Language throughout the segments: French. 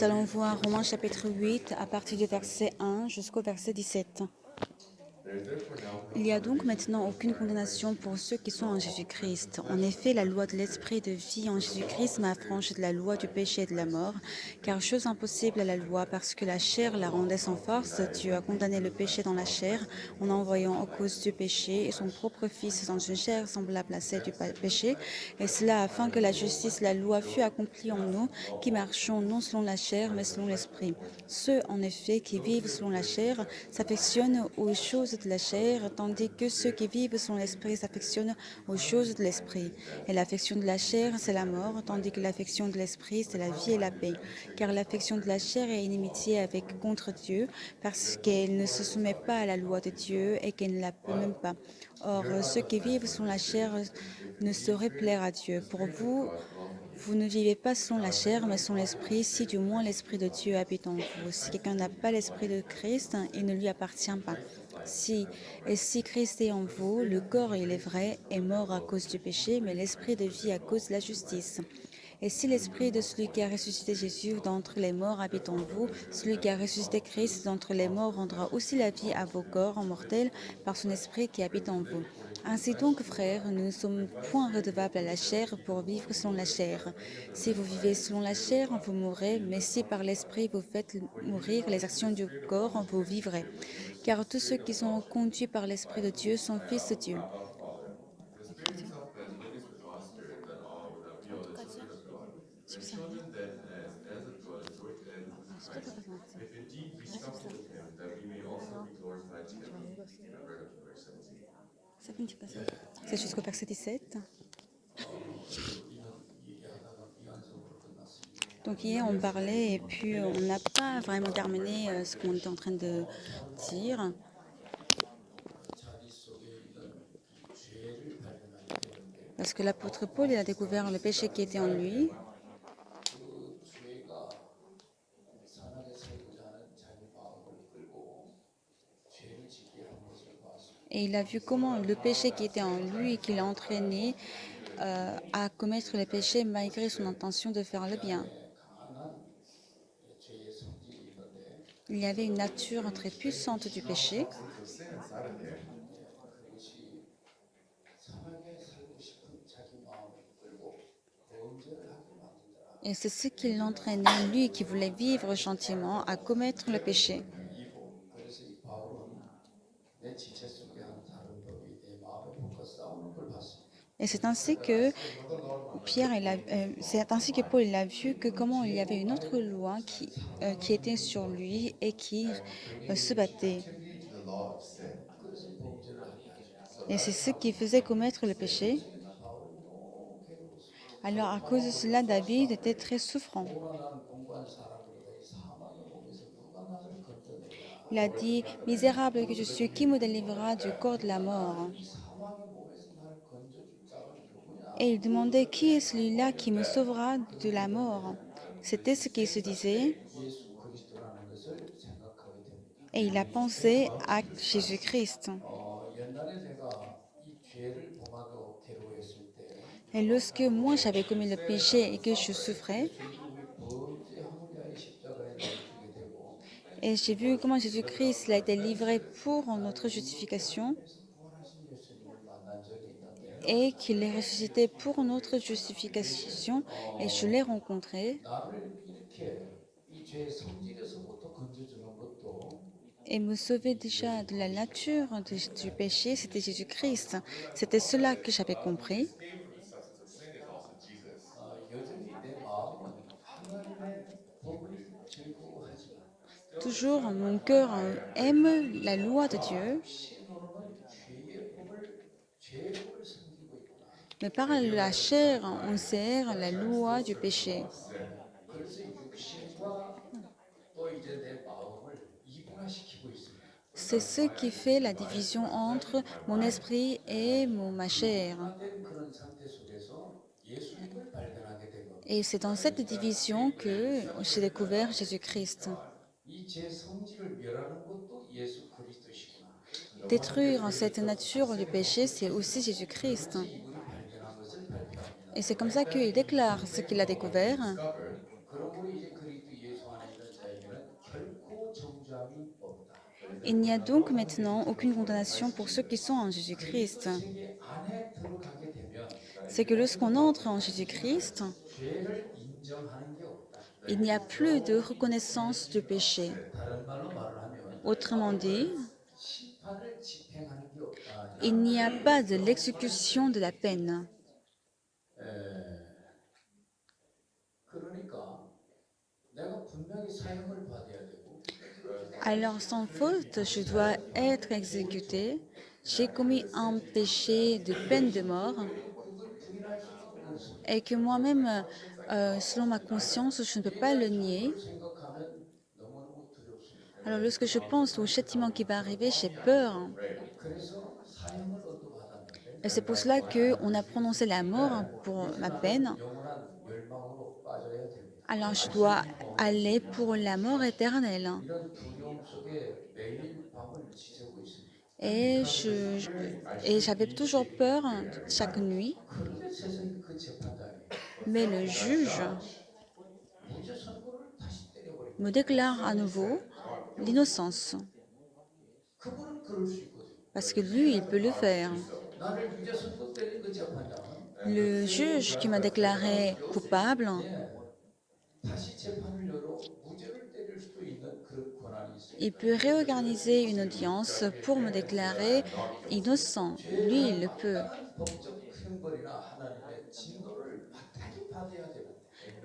Nous allons voir Romains chapitre 8 à partir du verset 1 jusqu'au verset 17. Il n'y a donc maintenant aucune condamnation pour ceux qui sont en Jésus-Christ. En effet, la loi de l'esprit de vie en Jésus-Christ m'a affranchi de la loi du péché et de la mort, car chose impossible à la loi, parce que la chair la rendait sans force, Dieu a condamné le péché dans la chair, en envoyant aux causes du péché et son propre Fils dans une chair semblable à celle du péché, et cela afin que la justice, la loi fût accomplie en nous, qui marchons non selon la chair, mais selon l'esprit. Ceux, en effet, qui vivent selon la chair s'affectionnent aux choses de la chair, tandis que ceux qui vivent selon l'esprit s'affectionnent aux choses de l'esprit. Et l'affection de la chair, c'est la mort, tandis que l'affection de l'esprit, c'est la vie et la paix. Car l'affection de la chair est inimitié avec contre Dieu, parce qu'elle ne se soumet pas à la loi de Dieu et qu'elle ne la peut même pas. Or, ceux qui vivent selon la chair ne sauraient plaire à Dieu. Pour vous, vous ne vivez pas selon la chair, mais selon l'esprit, si du moins l'esprit de Dieu habite en vous. Si quelqu'un n'a pas l'esprit de Christ, il ne lui appartient pas. Si Christ est en vous, le corps, il est vrai, est mort à cause du péché, mais l'esprit de vie à cause de la justice. Et si l'esprit de celui qui a ressuscité Jésus d'entre les morts habite en vous, celui qui a ressuscité Christ d'entre les morts rendra aussi la vie à vos corps mortels par son esprit qui habite en vous. Ainsi donc, frères, nous ne sommes point redevables à la chair pour vivre selon la chair. Si vous vivez selon la chair, vous mourrez, mais si par l'esprit vous faites mourir les actions du corps, vous vivrez. Car tous ceux qui sont conduits par l'esprit de Dieu sont fils de Dieu. The Spirit Himself bears witness with our spirit that we are the children of God. When children, then as of God, and joint heirs with Christ, if indeed we suffer with Him, that we may also be glorified together with Him. I read up to verse 17. C'est jusqu'au verset 17. Donc hier on parlait et puis on n'a pas vraiment terminé ce qu'on était en train de dire. Parce que l'apôtre Paul, il a découvert le péché qui était en lui. Et il a vu comment le péché qui était en lui, qui l'a entraîné à commettre le péché malgré son intention de faire le bien. Il y avait une nature très puissante du péché. Essence of sin inside of him. Et c'est ce qui l'entraînait, lui qui voulait vivre gentiment, à commettre le péché. Et c'est ainsi que c'est ainsi que Paul il a vu que comment il y avait une autre loi qui était sur lui et qui se battait. Captivity to the law of sin. Et c'est ce qui faisait commettre le péché. Alors à cause de cela, David était très souffrant. Il a dit, misérable que je suis, qui me délivrera du corps de la mort? Et il demandait, qui est celui-là qui me sauvera de la mort? C'était ce qu'il se disait. Et il a pensé à Jésus-Christ. Et lorsque moi j'avais commis le péché et que je souffrais, et j'ai vu comment Jésus-Christ a été livré pour notre justification et qu'il est ressuscité pour notre justification, et je l'ai rencontré et me sauver déjà de la nature du péché, c'était Jésus-Christ. C'était cela que j'avais compris. Escape from the substance of sin is also Jesus. Still, Toujours, mon cœur aime la loi de Dieu, mais par la chair, on sert la loi du péché. of sin. C'est ce qui fait la division entre mon esprit et ma chair. Et c'est dans cette division que j'ai découvert Jésus-Christ. Détruire cette nature du péché, c'est aussi Jésus-Christ. Et c'est comme ça qu'il déclare ce qu'il a découvert. Discovered Il n'y a donc maintenant aucune condamnation pour ceux qui sont en Jésus-Christ. 그리스도 세계 안에 들어가게 되면 C'est que lorsqu'on entre en Jésus-Christ, 죄를 인정하는 게 없다. il n'y a plus de reconnaissance de péché. 다른 말로 말을 하면 Autrement dit, 심판을 집행하는 게 없다. il n'y a pas de l'exécution de la peine. 그러니까 내가 분명히 사형을 받아야 되고 Alors sans faute, je dois être exécuté. J'ai commis un péché de peine de mort 그걸 부인할 수가 없는 소리. et que moi-même, selon ma conscience, je ne peux pas le nier. 그걸 생각하면 너무너무 두렵습니다. Alors lorsque je pense au châtiment qui va arriver, j'ai peur. 그래서 사형을 얻어받았는데 Et c'est pour cela qu'on a prononcé la mort pour ma peine. 영원한 멸망으로 빠져야 됩니다. Alors je dois aller pour la mort éternelle. 이런 두려움 속에 매일 밤을 지새고 있습니다. Et j'avais toujours peur chaque nuit. 그런데 세상에 그 재판장이 Mais le juge 무죄 선고를 다시 때려버립니다. me déclare à nouveau l'innocence. 그분은 그럴 수 있거든요. Parce que lui, il peut le faire. 나를 유죄 선고 때린 그 재판장은 Le juge qui m'a déclaré coupable, 다시 재판을 열어 무죄를 때릴 수도 있는 그런 권한이 있어요. il peut réorganiser une audience pour me déclarer innocent. Lui, il le peut. 법적 형벌이나 하나님의 진노를 마땅히 받아야 되는데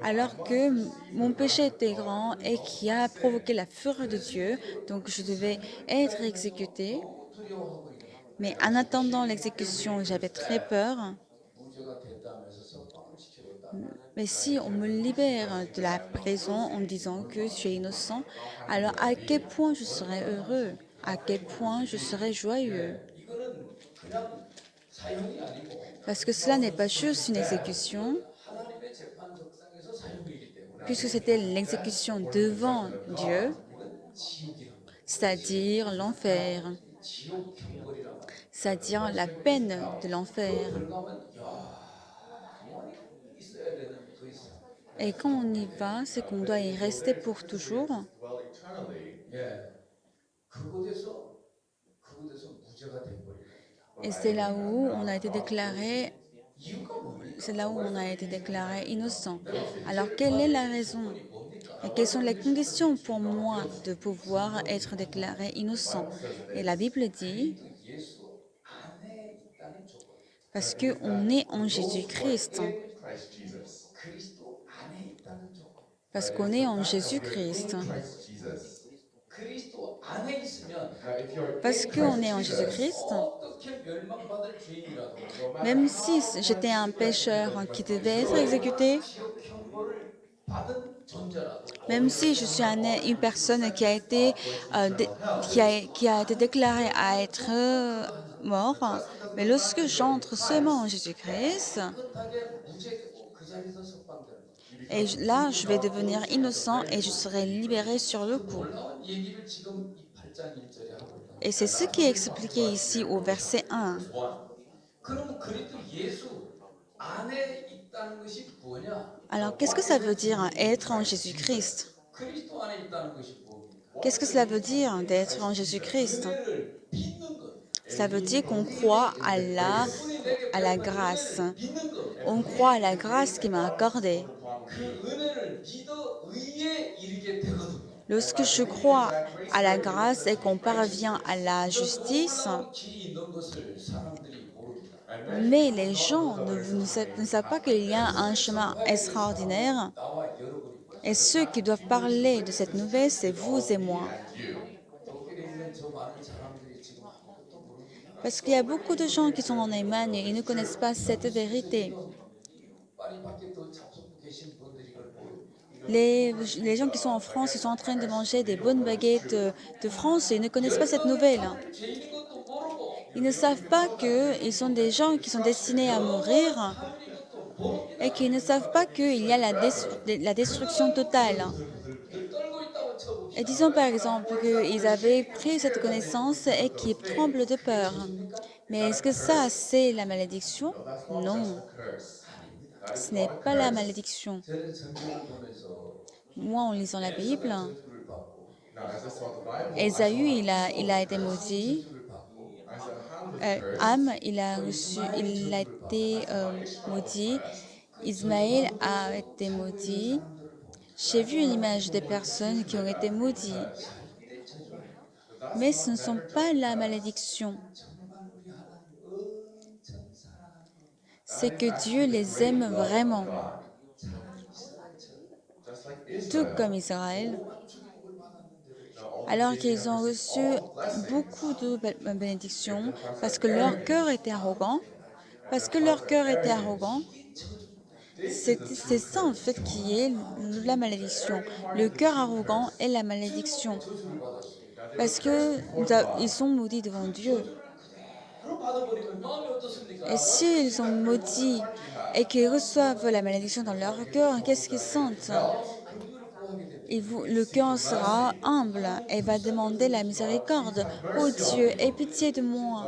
Alors que mon péché était grand et qui a provoqué la fureur de Dieu, donc je devais être exécuté. 너무 두려워하고 있는 Mais en attendant l'exécution, j'avais très peur. 무죄가 됐다면서 석방을 시켜줬다. Mais si on me libère de la prison en me disant que tu es innocent, alors à quel point je serai heureux, à quel point je serai joyeux. 이거는 그냥 사형이 아니고 Parce que cela n'est pas juste une exécution, 하나님의 재판석상에서 사형이기 때문에 puisque c'était l'exécution devant Dieu, 이건 지옥이란 말이에요. c'est-à-dire l'enfer, 지옥 형벌이란 말이에요. c'est-à-dire la peine de l'enfer. 들어가면 영원히 있어야 되는 그 이상. Et quand on y va, c'est qu'on doit y rester pour toujours. Dwell eternally. 예, 그곳에서 무죄가 돼버린 겁니다. Et c'est là où on a été déclaré, 이유가 뭡니까? c'est là où on a été déclaré innocent. Alors quelle est la raison? Et quelles sont les conditions pour moi de pouvoir être déclaré innocent? Et la Bible dit, 그리스도 예수 안에 있다는 조건. parce qu'on est en Jésus-Christ. In Christ Jesus. 그리스도 안에 있다는 조건. Parce qu'on est en Jésus-Christ. In Christ Jesus. 그리스도 안에 있으면 Now, if you're Parce in qu'on Christ est en Jesus, Jésus-Christ, 어떻게 멸망받을 죄인이라도 même si j'étais un pécheur qui devait être exécuté, 지옥 형벌을 받은 존재라도 même si je suis une personne qui a été, qui a été déclarée à être mort, mais lorsque j'entre seulement en Jésus-Christ, 깨끗하게 무죄되고 그 자리에서 석방되는 거예요. et là, je vais devenir innocent et je serai libéré sur le coup. 놀라운 얘기를 지금 이 8장 1절에 하고 있다. Et c'est ce qui est expliqué ici au verset 1. 그럼 그리스도 예수 안에 있다는 것이 뭐냐? Alors, qu'est-ce que ça veut dire être en Jésus-Christ? 그리스도 안에 있다는 것이 뭡니까? Qu'est-ce que cela veut dire d'être en Jésus-Christ? 은혜를 믿는 것. Cela veut dire qu'on croit à la grâce. 믿는 것. On croit à la grâce qui m'a accordée. 그 은혜를 믿어 의에 이르게 되거든요. Lorsque je crois à la grâce et qu'on parvient à la justice, 놀라운 길이 있는 것을 사람들이 모릅니다. mais les gens ne savent pas qu'il y a un chemin extraordinaire. 나와 여러분이 Et ceux qui doivent parler de cette nouvelle, c'est vous et moi. 독일에 있는 저 많은 사람들이 지금 아무것도 모릅니다. Parce qu'il y a beaucoup de gens qui sont en Allemagne et ils ne connaissent pas cette vérité. 파리밖에 더 잡수고 계신 분들이 이걸 모릅니다. Les gens qui sont en France, ils sont en train de manger des bonnes baguettes de France et ils ne connaissent pas cette nouvelle. 죄인인 것도 모르고 Ils ne savent pas qu'ils sont des gens qui sont destinés à mourir 하늘인 것도 모릅니다. et qu'ils ne savent pas qu'il y a la destruction totale. 늘 떨고 있다고 쳐봅시다. Et disons par exemple qu'ils avaient pris cette connaissance et qu'ils tremblent de peur. Mais est-ce que ça, c'est la malédiction? Non, ce n'est pas la malédiction. 저는 성경을 보면서 Moi, en lisant la Bible, 전투를 받고 Ésaü, il a été maudit. 저주를 받고 I said, Ham was cursed. Am, il a été maudit. 그 Ismaël 저주받은 a 데서 été 살고 있는 maudit. 사람들을 봅니다. J'ai vu l'image des personnes qui ont été maudites, 절대 저주 아닙니다. But that's mais ce not ne sont never just pas a la curse. malédiction. 정말 우리 하나님 엄청 사랑하는 겁니다. C'est That is que Dieu actually the les great aime love of vraiment, God. 잘 이스라엘처럼 Just like tout comme Israel. Israël, 오만 축복을 받았는데도 Now, although alors they may qu'ils have ont received reçu all the blessings, beaucoup de their bénédictions, hearts parce are que leur cœur arrogant. était arrogant, And parce their que hearts leur are cœur était arrogant. arrogant, 이게 저주입니다. This is the c'est true ça en curse. fait qui est la The malédiction. arrogant heart Le is the cœur true arrogant curse. est la malédiction, 저주를 받았어요. Now, they were parce cursed que before ils God. sont maudits devant 그 Dieu. 저주를 그대로 받아버리면 마음이 어떻습니까? Et s'ils sont maudits et qu'ils reçoivent la malédiction dans leur cœur, qu'est-ce qu'ils sentent? 마음은 긍휼을 구하게 됩니다. Le cœur sera humble et va demander la miséricorde. Oh Dieu, aie pitié de moi.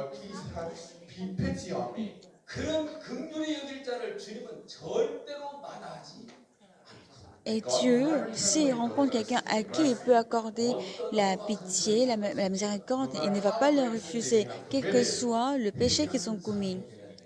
Please be pity on me. 그런 긍휼히 여길 자를 주님은 절대로 마다하지 않거든요. Et Dieu, s'il rencontre quelqu'un à qui il peut accorder la pitié, la miséricorde, il ne va pas le refuser, quel que soit le péché qu'ils ont commis.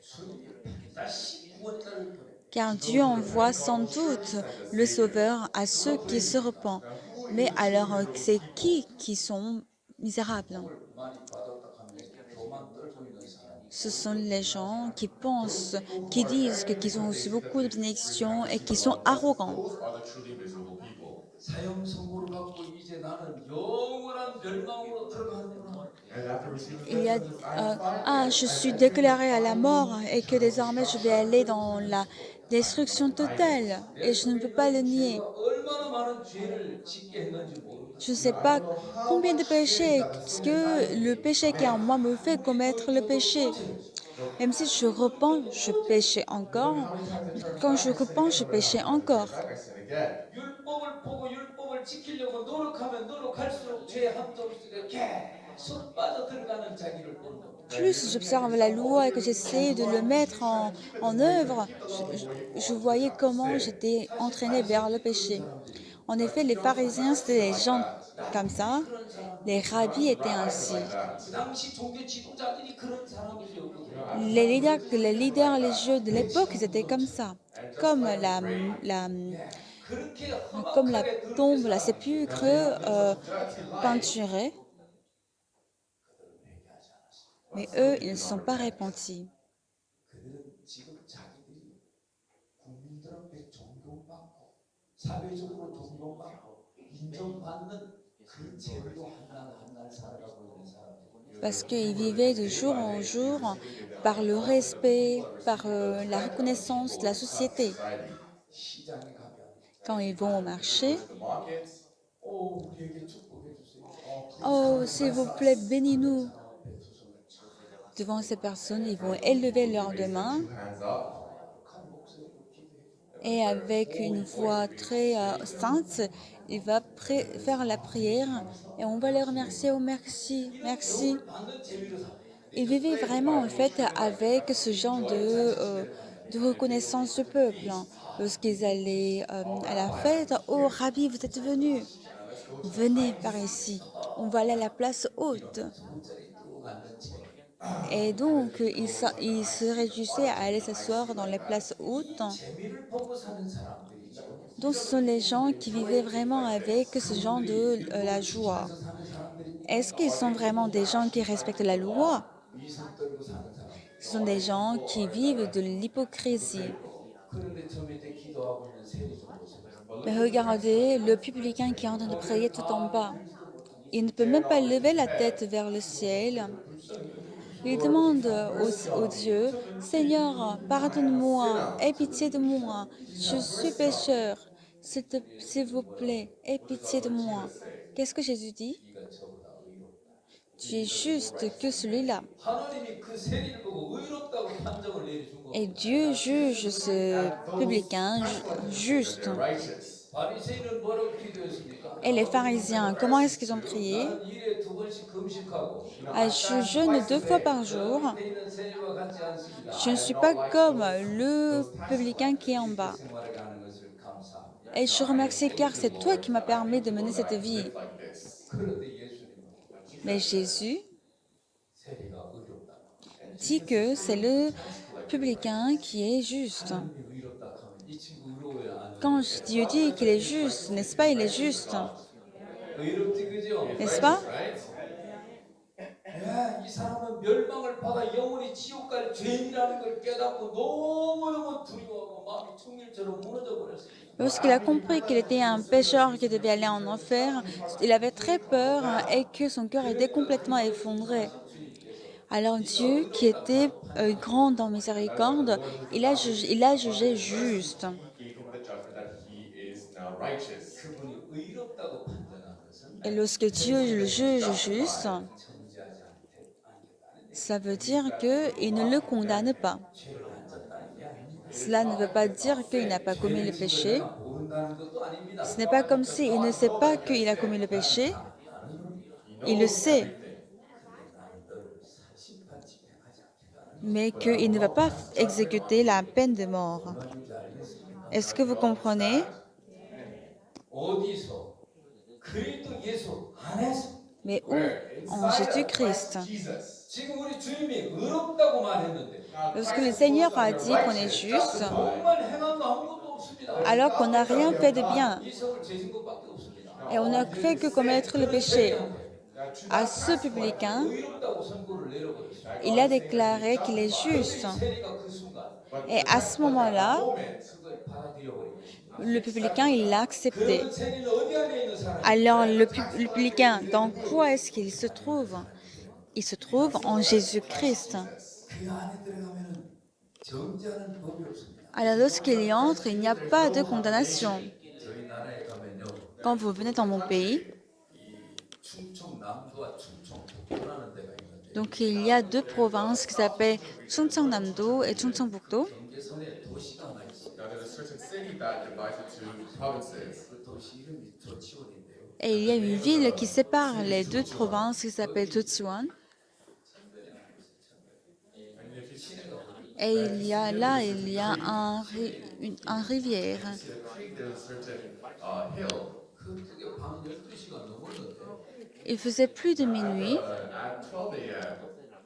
주님이 반드시 구원자를 보냅니다. Car Dieu envoie sans doute le Sauveur à ceux qui se repentent. Mais alors, c'est qui sont misérables? 복을 많이 받았다 하면서 교만 떨고 있는 사람이 Ce sont les gens qui pensent, qui disent qu'ils ont reçu beaucoup de bénédictions et qui sont arrogants. Those are the truly miserable people. 사형 선고를 받고 이제 나는 영원한 멸망으로 들어가는구나. And after receiving Il y a, judgment, I am finally, je suis déclaré à la mort et que désormais je vais aller dans la destruction totale et je ne peux pas le nier. 죄가 얼마나 많은 죄를 짓게 했는지 모릅니다. Je ne sais pas combien de péchés, ce que le péché qui est en moi me fait commettre le péché. Même si je repens, je péchais encore. Quand je repens, je péchais encore. I sin again. 율법을 보고 율법을 지키려고 노력하면 노력할수록 죄 함정 속에 계속 빠져들어가는 자기를 보는 겁니다. Plus j'observe la loi et que j'essaie de le mettre en œuvre, je voyais comment j'étais entraîné vers le péché. En effet, les pharisiens, c'était des gens comme ça. Les rabbis étaient ainsi. 그 당시 종교 지도자들이 그런 사람들이었거든요. Les leaders religieux de l'époque, ils étaient comme ça. Comme 그렇게 comme la 험악하게 tombe, 그렇게 la 살아 sépulcre peinturée. 그들은 회개하지 않았습니다. Mais eux, ils ne sont pas repentis. 그들은 지금 자기들이 국민들 앞에 존경받고 사회적으로 존경받고 인정받는 그 재미로 한날 살아가고 있는 사람들. Parce qu'ils vivaient de jour en jour par le respect, par la reconnaissance de la société. 시장에 가면 Quand ils vont au marché, The markets, 우리에게 축복해 주세요. oh, s'il vous plaît, bénis-nous. 두 손을 치고 Devant ces personnes, ils vont élever leurs deux mains two hands up. 한 목소리로 기도해. et avec une voix très sainte, il va faire la prière et on va les remercier. Oh, merci, merci. 받는 재미로 살아요. Ils vivaient vraiment en fait avec ce genre de reconnaissance du peuple. Lorsqu'ils allaient à la fête, oh Rabbi, vous êtes venu, venez par ici, on va aller à la place haute. 손자리 뚝 앉는 채 Et donc ils se réjouissaient à aller s'asseoir dans les places hautes. 재미를 보고 사는 사람들이죠. Donc ce sont les gens qui vivaient vraiment avec ce genre de la joie. 그래서 사는 사람들이 Est-ce qu'ils sont vraiment des gens qui respectent la loi? 위선 떨고 사는 사람들. Ce sont des gens qui vivent de l'hypocrisie. 그런데 저 밑에 기도하고 있는 세리들 보세요. Mais regardez le publicain qui est en train de prier tout en bas. Il ne peut même pas lever la tête vers le ciel. Il demande au Dieu, Seigneur, pardonne-moi, aie pitié de moi, je suis pécheur, s'il vous plaît, aie pitié de moi. Qu'est-ce que Jésus dit? 네가 저보다 의롭다. Tu es juste que celui-là. 하나님이 그 세리를 보고 의롭다고 판정을 내려준 거. Et Dieu juge ce publicain juste. They're righteous. 바리새인은 뭐라고 기도했습니까? Et les pharisiens, comment est-ce qu'ils ont prié? 나는 일에 두 번씩 금식하고 Je jeûne 2 fois par jour. 밑에 있는 세리와 같지 않습니다. Je ne suis pas comme le publicain qui est en bas. 생활을 하는 것을 감사합니다. Et je remercie car c'est toi qui m'as permis de mener cette vie. Like this. 그런데 예수님은 Mais Jésus 세리가 의롭다. dit que c'est le publicain qui est juste. 하나님이 의롭다 하면 이 친구 의로워야 안 Quand 의로워? Dieu dit qu'il est juste, n'est-ce pas, il est juste, 의롭지 그죠? n'est-ce pas? 야, 이 사람은 멸망을 받아 영원히 지옥 갈 죄인이라는 걸 깨닫고 너무너무 두려워하고 마음이 청일처럼 무너져 버렸습니다. Lorsqu'il a compris qu'il était un pécheur qui devait aller en enfer, il avait très peur et que son cœur était complètement effondré. Alors Dieu, qui était grand en miséricorde, il a jugé juste. He gave him the judgment that he is now righteous. 그분이 의롭다고 판단한 것은 Et lorsque Dieu le juge juste, 정죄하지 않겠다는 ça veut dire qu'il ne le condamne pas. 죄를 안 졌다는 게 아닙니다. Cela ne veut pas dire qu'il n'a pas commis le péché. 내가 모른다는 것도 아닙니다. Ce n'est pas comme s'il ne sait pas qu'il a commis le péché. Il le sait, 나는 너를 심판 집행하지 않겠다는 mais qu'il ne va pas exécuter la peine de mort. 말인지 알겠습니까? Est-ce que vous comprenez? 어디서 그리스도 예수 안에서 Mais où? En Jésus-Christ. Jesus. 지금 우리 주님이 의롭다고 말했는데 Lorsque le Seigneur a dit qu'on est juste, 복만 행한 거 아무것도 없습니다. alors qu'on n'a rien fait de bien 이성을 죄진 것밖에 없습니다. et on n'a fait que commettre le péché, à ce publicain, 의롭다고 선고를 내려버렸습니다. il a déclaré qu'il est juste. 세리가 그 순간 Et à ce moment-là, 그걸 받아들여 버린 것입니다. le publicain, il l'a accepté. 그 세리는 어디 안에 있는 사람? Alors, le publicain, dans quoi est-ce qu'il se trouve? Il se trouve en Jésus-Christ. 그 안에 들어가면은 정죄하는 법이 없습니다. Alors, lorsqu'il y entre, il n'y a pas de condamnation. 저희 나라에 가면요, Quand vous venez dans mon pays, 이 충청남도와 충청북도라는 데가 있는데 donc il y a deux provinces qui s'appellent Chungcheongnam-do et Chungcheongbuk-do. 경계선에 도시가 하나 있습니다. Now there's a certain city that divides it to provinces. 그 도시 이름이 조치원인데요. Et il y a une ville qui sépare les deux provinces qui s'appelle Jochiwon. And if you see Et il y a un rivière. the creek, there's a certain hill. 그게 밤 12시가 넘었는데 Il faisait plus de minuit. At 12 a.m.,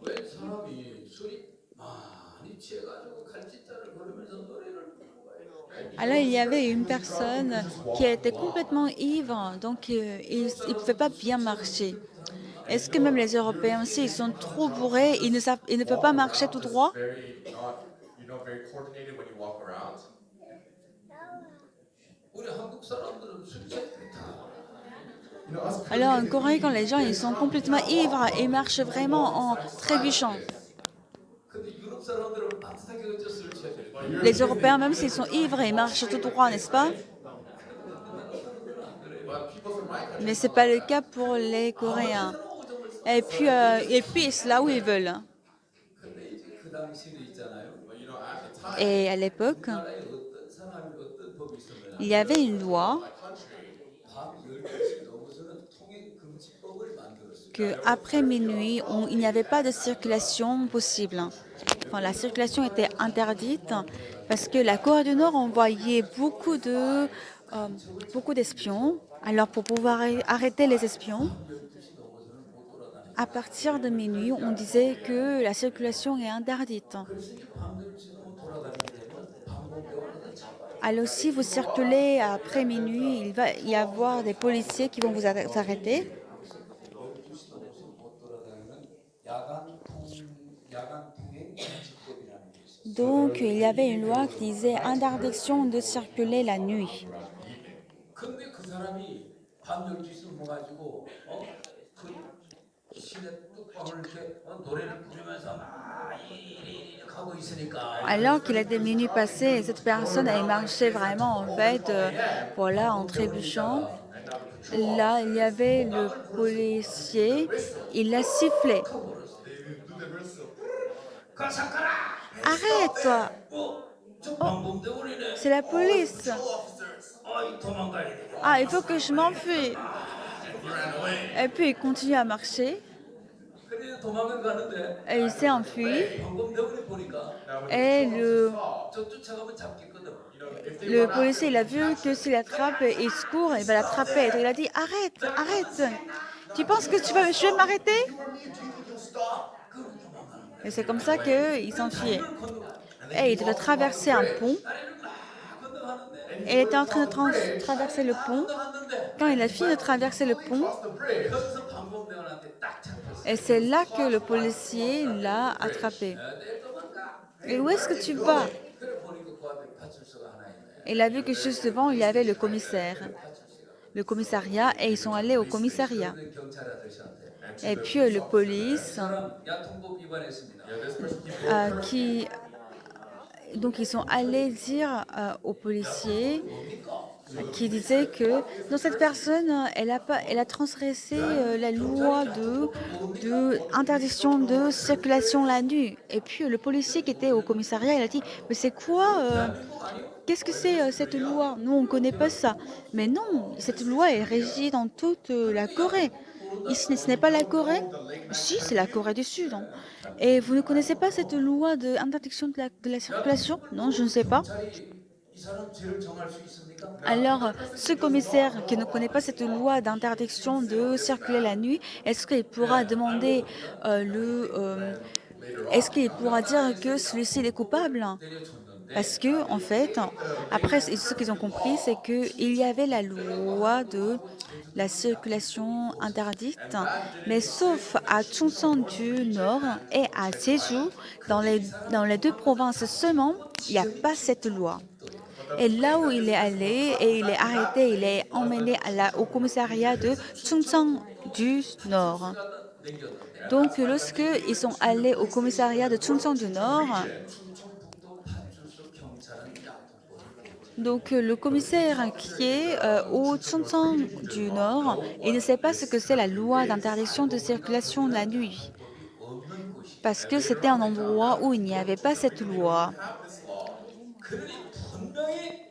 왜 사람이 술이 많이 취해가지고 갈짓자를 걸으면서 노래를 부르고 가요? Alors il y avait une personne qui était complètement ivre, donc il ne pouvait pas bien marcher. Est-ce que même les Européens aussi, ils sont trop bourrés, ils ne peuvent pas marcher tout droit? very not, very coordinated when you walk around. 우리 한국 사람들은 술 취할 때다 Us Alors en Corée, quand les gens ils sont complètement ivres, ils marchent vraiment en trébuchant. 근데 유럽 사람들은 따뜻하게 어째 술 취할 때 Les Européens, même s'ils sont ivres, ils marchent tout droit, n'est-ce pas? But people from my country, Mais ce n'est pas le cas pour les Coréens. Et puis, ils pissent là où ils veulent. 근데 이제 그 당시는 있잖아요. but at the time, Et à l'époque, 나라에 어떤 사람이 어떤 법이 있으면 il y avait une loi 밤 12시 넘어서는 통행 금지법을 만들었어요. qu'après minuit, il n'y avait pas de circulation possible. Enfin, la circulation était interdite parce que la Corée du Nord envoyait beaucoup d'espions. Alors, pour pouvoir arrêter les espions, à partir de minuit, on disait que la circulation est interdite. 그래서 이제 밤 12시 넘어 돌아다니게 되면 방공병원에서 잡아요. Alors, si vous circulez après minuit, il va y avoir des policiers qui vont vous arrêter. 12시 넘어서 못 돌아다니면 야간 통행 금지법이라는 게 있어요. Donc, il y avait une loi qui disait interdiction de circuler la nuit. 근데 그 사람이 밤 12시 넘어가지고 그 시내 뚝방을 이렇게 노래를 부르면서 막 이리 가고 있으니까 Alors qu'il était minuit passé, cette personne, elle marchait vraiment en fait, voilà, en trébuchant. Là, il y avait le policier, il l'a sifflé. Arrête, toi! 저 방범대원이네. C'est la police! 아이 도망가야 돼. Ah, il faut que je m'enfuis! Et puis, il continue à marcher, 그래 도망을 가는데 et il s'est enfui. 방범대원이 보니까 Et 저 쫓아가면 잡겠거든. le policier, il a vu que s'il l'attrape, il se court, il va l'attraper. Et il a dit, arrête, arrête! Tu penses que je vais m'arrêter? You or me, do you think you'll stop? 그러고 도망가는 거야. Et c'est comme ça qu'il s'enfuyait. 다리를 건너가. And Et then il he devait walked across the traverser un bridge. pont. 다리를 막 건너가는데 And Et he's il going était en train de across the bridge. traverser le 다리를 다 pont. 건너갔는데 Quand il a And fini de when he traverser le finally pont, crossed the bridge, 거기서 방범대원한테 딱 잡혔어. et c'est là que le policier l'a attrapé. 어딜 도망가? Et où est-ce que tu vas? 그래 보니까 그 앞에 파출소가 하나 있네. Et il a vu que juste devant, il y avait le commissaire, 파출소가. le commissariat, et ils sont allés au commissariat. 그런데 경찰 아저씨한테 Et puis le police, 사람 야통법 위반했습니다. yeah, this person keep donc ils sont allés dire au policier 뭡니까? qui disait que non, cette personne, elle a transgressé la loi de interdiction de circulation la nuit. Et puis le policier qui était au commissariat, il a dit, mais c'est quoi 대한민국 아니요? qu'est-ce que c'est cette loi? Nous, on ne connaît pas ça. Mais non, cette loi est régie dans toute la Corée. Ici, ce n'est pas la Corée? Si, c'est la Corée du Sud. Hein. Et vous ne connaissez pas cette loi d'interdiction de la circulation? Non, je ne sais pas. 경찰이 이 사람 죄를 정할 수 있습니까? Alors, ce commissaire qui ne connaît pas cette loi d'interdiction de circuler la nuit, est-ce qu'il pourra demander est-ce qu'il pourra dire que celui-ci il est coupable? 때려쳤는데 Parce que, en fait, après, ce qu'ils ont compris, c'est qu'il y avait la loi de la circulation interdite, mais sauf à Chungcheon du Nord et à Jeju, dans les deux provinces seulement, il n'y a pas cette loi. Et là où il est allé, et il est arrêté, il est emmené au commissariat de Chungcheon du Nord. 남겼는데 Donc, lorsqu'ils sont allés au commissariat de Chungcheon du Nord, 충청북도 파출소 경찰은 야통법을 donc le commissaire qui est au Chungcheon du Nord, il ne sait pas ce que c'est la loi d'interdiction de circulation la nuit, 없는 곳이. parce que c'était un endroit où il n'y avait pas cette loi. 그러니 분명히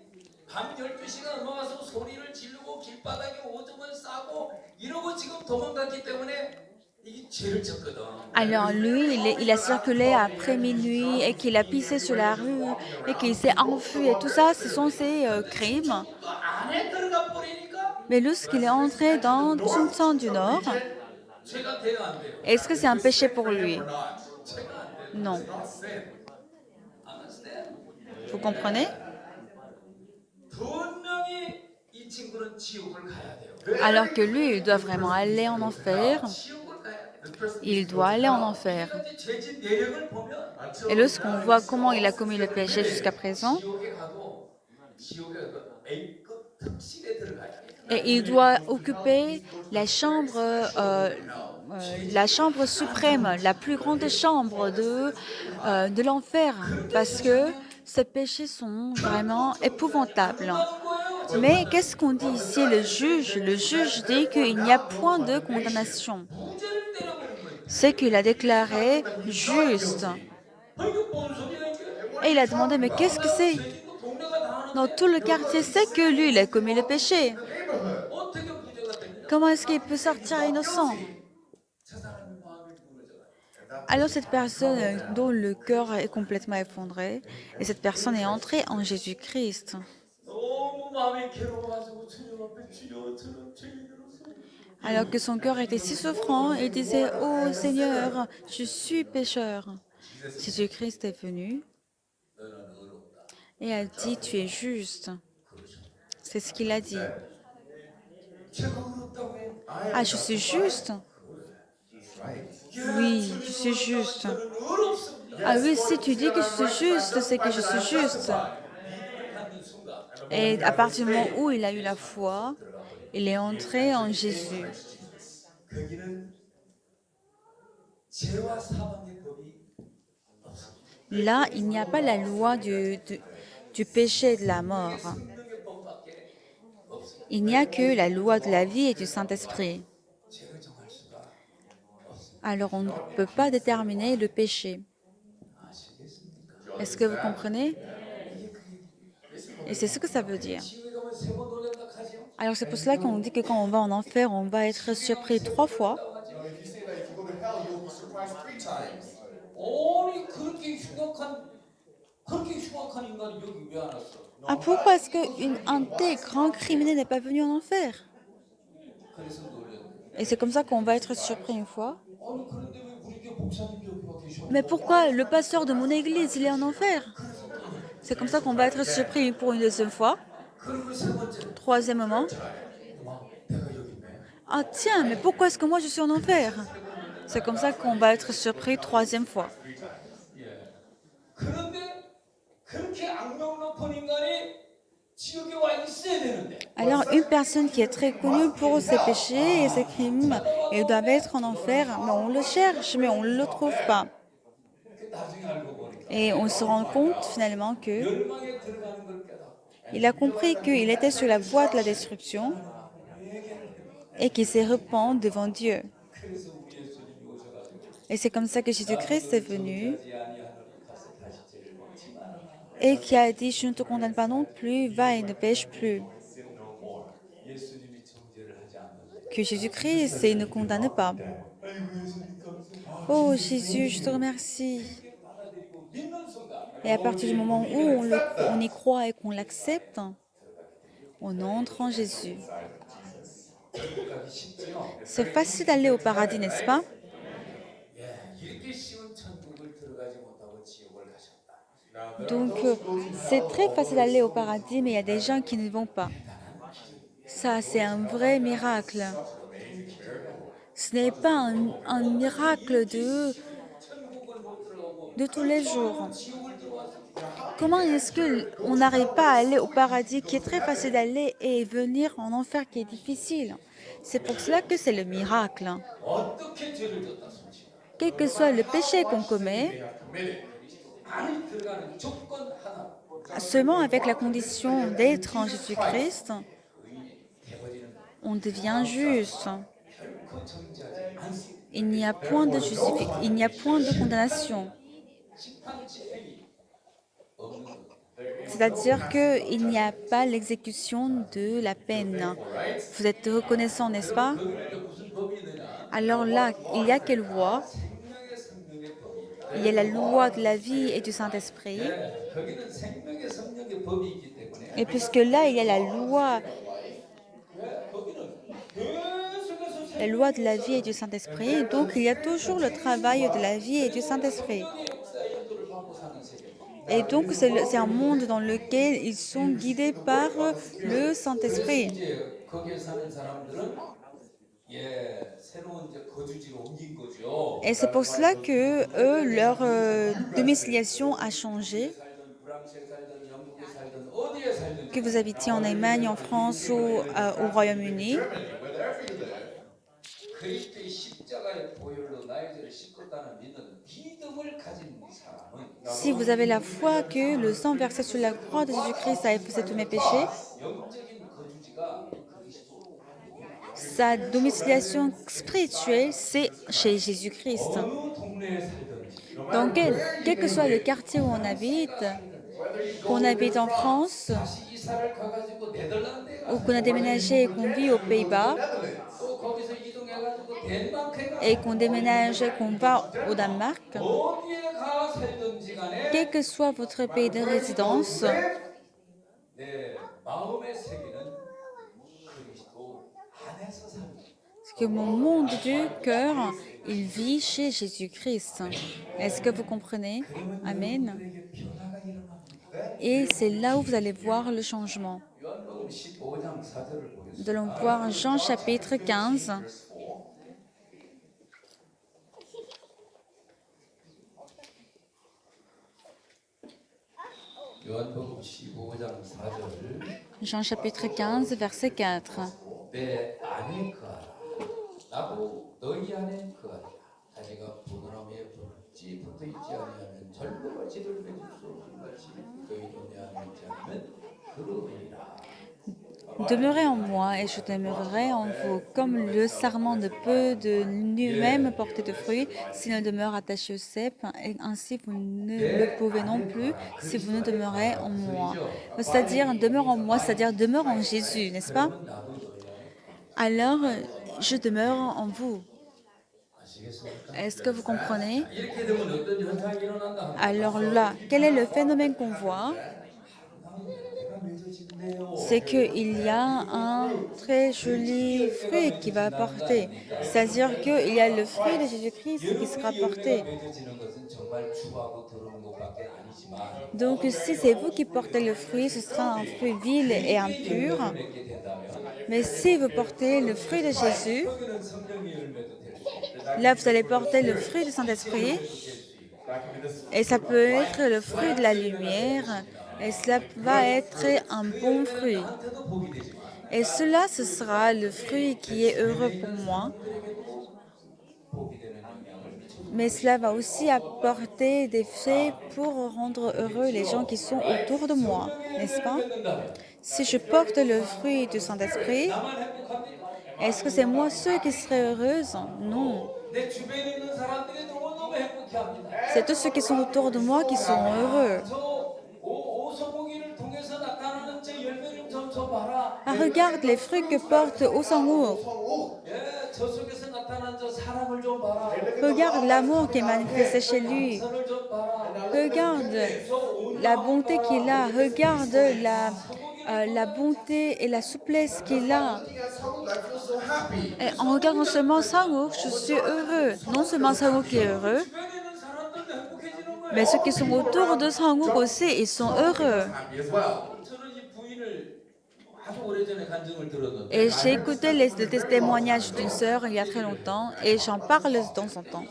밤 12시가 넘어가서 소리를 지르고 길바닥에 오줌을 싸고 이러고 지금 도망갔기 때문에 이게 죄를 졌거든. Alors lui, il a circulé après minuit et qu'il a pissé sur la rue et qu'il s'est enfui et tout ça, ce sont ses crimes. 또 안에 들어가 버리니까 Mais lorsqu'il est entré dans Chungcheon du Nord, 죄가 돼요 안 돼요? est-ce que c'est un péché pour lui? 죄가 안 돼요. Non. Understand? Vous comprenez? 분명히 이 친구는 지옥을 가야 돼요. Alors que lui, il doit vraiment aller en enfer. 지옥을 가야 돼. Il doit aller en enfer. 지금까지 죄진 내력을 보면 Et lorsqu'on voit comment il a commis le péché jusqu'à présent, 지옥에 가도 지옥의 그 A급 특실에 들어가야 돼. et il doit occuper la chambre suprême, la plus grande chambre de l'enfer, parce que ces péchés sont vraiment épouvantables. Mais qu'est-ce qu'on dit ici, le juge? Le juge dit qu'il n'y a point de condamnation. 무죄를 때려버린 거예요. C'est qu'il a déclaré juste. 이게 뭔 소리야 이게? Et il a demandé, mais qu'est-ce que c'est? 죄진 거 동네가 다 Dans 하는데 tout le quartier sait que lui, il a commis le péché. 어떻게 무죄가 되느냐? Comment est-ce qu'il peut sortir innocent? 저 사람의 마음이 무너져가지고. Alors cette personne dont le cœur est complètement effondré, et cette personne est entrée en Jésus-Christ. 너무 마음이 괴로워가지고 주님 앞에 주여 저는 죄인으로서 Alors que son cœur était si souffrant, il disait, oh Seigneur, je suis pécheur. Jésus-Christ est venu 너는 의롭다. et a dit, tu es juste. C'est ce qu'il a dit. 제가 의롭다고? Ah, je suis juste? Oui, je suis juste. 저는 의롭습니다. Ah oui, si tu dis que je suis juste, c'est que je suis juste. 믿음을 갖는 순간 Et à partir du moment où il a eu la foi, il est entré en Jésus. 거기는 죄와 사망의 법이 없습니다. Là, il n'y a pas la loi du péché et de la mort. 생명의 법밖에 없습니다. Il n'y a que la loi de la vie et du Saint-Esprit. 죄를 정할 수가 없습니다. Alors on ne peut pas déterminer le péché. 아시겠습니까? Est-ce que vous comprenez? 이게 그 얘기예요. Et c'est ce que ça veut dire. 지옥에 가면 세 번 놀란다 하죠? Alors c'est pour cela qu'on dit que quand on va en enfer, on va être surpris 3 fois. If you say that if you go to hell, you'll be surprised 3 times. 아니 그렇게 흉악한 인간이 여기 왜 안 왔어? Ah, pourquoi est-ce qu'un tel grand criminel n'est pas venu en enfer? 그래서 놀랐는데 Et c'est comme ça qu'on va être surpris une fois. 아니 그런데 왜 우리 교회 목사님이 여기 와 계셔? Mais pourquoi le pasteur de mon église, il est en enfer? 그래서 또 해. C'est comme ça qu'on va être surpris pour une deuxième fois. 그리고 세 번째, Troisièmement, 와 내가 여기 있네. ah tiens, mais pourquoi est-ce que moi je suis en enfer? C'est comme ça qu'on va être surpris troisième fois. 예. 그런데 그렇게 악명 높은 인간이 지옥에 와 있어야 되는데 Alors, une personne qui est très connue pour ses péchés et ses crimes, elle doit être en enfer, mais on le cherche, mais on ne le trouve pas. 그 나중에 알고 보니까 Et on se rend compte finalement que 멸망에 들어가는 걸 깨닫고 il a compris qu'il était sur la voie de la destruction et qu'il s'est repent devant Dieu. 그래서 우리 예수님이 오셔가지고 Et c'est comme ça que Jésus-Christ est venu 하지 아니하노니 가서 다시 죄를 먹지 마라. et qui a dit, je ne te condamne pas non plus, va et ne pêche plus. 예수님이 정죄를 하지 않는데 Que Jésus-Christ, il ne condamne pas. 아이고 예수님 감사합니다. Oh Jésus, je te remercie. 받아들이고 믿는 순간 Et à partir du moment où on y croit et qu'on l'accepte, on entre en Jésus. 가기 쉽지요. C'est facile d'aller au paradis, n'est-ce pas? 예, 이렇게 쉬운 천국을 들어가지 못하고 지옥을 가셨다. Donc, c'est très facile d'aller au paradis, mais il y a des gens qui ne vont pas. Ça, c'est un vrai miracle. Ce n'est pas un miracle 천국을 못 들어가고 de tous les jours. 지옥을 들어왔습니다. Comment est-ce qu'on n'arrive pas à aller au paradis, qui est très facile d'aller, et venir en enfer, qui est difficile? C'est pour cela que c'est le miracle. 어떻게 죄를 졌다 손치나. Quel que soit le péché qu'on commet, 안에 들어가는 조건 하나. seulement avec la condition d'être en Jésus-Christ, 돼버리는 on devient juste. 결코 정죄하지 않습니다. Il n'y a point de il n'y a point de condamnation. 심판 집행이 없는 것. C'est-à-dire qu'il n'y a pas l'exécution de la peine. Vous êtes reconnaissant, n'est-ce pas? 거기에 무슨 법이 있느냐? Alors là, il y a quelle loi? 생명의 성령의 법이 있다. Il y a la loi de la vie et du Saint-Esprit. 거기는 생명의 성령의 법이 있기 때문에 Et puisque là, il y a 거기는 계속해서 la loi de la vie et du Saint-Esprit, donc il y a toujours le travail de la vie et du Saint-Esprit. 생명의 역사의 인도를 받고 사는 세계. Et donc, c'est un monde dans lequel ils sont guidés par le Saint-Esprit. 이제 거기에 사는 사람들은 새로운 이제 거주지로 옮긴 거죠. Et c'est pour cela que eux, leur domiciliation a changé. 살든 프랑스에 살든 영국에 살든 어디에 살든 Que vous habitiez en Allemagne, en France ou au Royaume-Uni, 그리스도의 십자가의 보혈로 나의 죄를 씻었다는 믿는 믿음을 가진 사람은 si vous avez la foi que le sang versé sur la croix de Jésus-Christ a effacé tous mes péchés, 영적인 거주지가 그리스도. sa domiciliation spirituelle, c'est chez Jésus-Christ. 어느 동네에 살든지 Donc, quel que soit le quartier où qu'on habite en France, 다시 이사를 가가지고 네덜란드에 ou 가서 qu'on a déménagé et qu'on vit aux Pays-Bas, 또 거기서 이동해가지고 덴마크에 가서 et qu'on déménage et qu'on va au Danemark, 어디에 가 살든지 간에 quel que soit votre pays de résidence, 내 마음의 세계는 그리스도 안에서 삽니다. parce que mon monde du cœur, il vit chez Jésus-Christ. Est-ce que vous comprenez? Amen. 그에게 변화가 일어납니다. Et c'est là où vous allez voir le changement. 요한복음 15장 4절을 보겠습니다. Nous allons voir Jean chapitre 15. 요한복음 15장 4절 Jean chapitre 15, verset 4. 내 안에 거하라 나도 너희 안에 거하리라 자네가 포도나무에 붙지 붙어있지 아니하면 절로가 씨를 맺을 수 없는 같이 너희도 내 안에 있지 않으면 그러리라. Demeurez en moi et je demeurerai en vous. Comme le sarment ne peut de lui-même porter de fruits s'il ne demeure attaché au cep, et ainsi vous ne le pouvez non plus si vous ne demeurez en moi. C'est-à-dire, demeure en moi, c'est-à-dire demeure en Jésus, n'est-ce pas? Alors, je demeure en vous. Est-ce que vous comprenez? 이렇게 되면 어떤 현상이 일어난다? Alors là, quel est le phénomène qu'on voit? 내가 맺어진대요. C'est c'est qu'il y a un très joli fruit qui va porter. C'est-à-dire qu'il y a le fruit de Jésus-Christ qui sera porté. 맺어지는 것은 정말 추하고 더러운 것밖에 아니지만 Donc, si c'est vous qui portez le fruit, ce sera un fruit vil et 그리스도의 열매를 impur. 맺게 된다면 Mais si vous portez le fruit de Jésus, 거기는 성령의 열매도 될 수 있고 là, vous allez porter le fruit du Saint-Esprit. 될 수 있고 Et ça peut être le fruit de la lumière. Et cela va être un 그 bon 열매는 fruit. 나한테도 복이 되지만 Et cela, ce sera le fruit qui est heureux pour 있는 moi. 사람들에게도 복이 되는 영향을 미쳐주고 Mais cela va aussi apporter des faits pour rendre heureux les gens qui sont autour de moi, 성령의 n'est-ce 열매를 pas? 맺는다면 Si je porte le fruit du Saint-Esprit, 나만 행복합니까? est-ce que c'est moi ceux qui seraient heureuses? Non. 내 주변에 있는 사람들이 너무너무 행복해합니다. C'est tous ceux qui sont autour de moi qui sont heureux. 저 오소고기를 통해서 나타나는 제 열매를 좀 봐라. Ah, regarde les fruits que porte Osangur. 예, 저 속에서 나타난 저 사랑을 좀 봐라. Regarde l'amour qui est manifesté chez lui. 선을 좀 봐라. Regarde la bonté qu'il a. Regarde la bonté et la souplesse qu'il a. Et en regardant seulement Sangoku, je suis heureux. Non seulement Sangoku qui est heureux, 주변에 있는 사람들도 행복해지는 거예요. mais ceux qui sont autour de Sangoku aussi, ils sont heureux. 저는 이 부인을 아주 오래전에 간증을 들었는데 Et j'ai écouté le témoignage d'une sœur il y a très longtemps et j'en parle de temps en temps.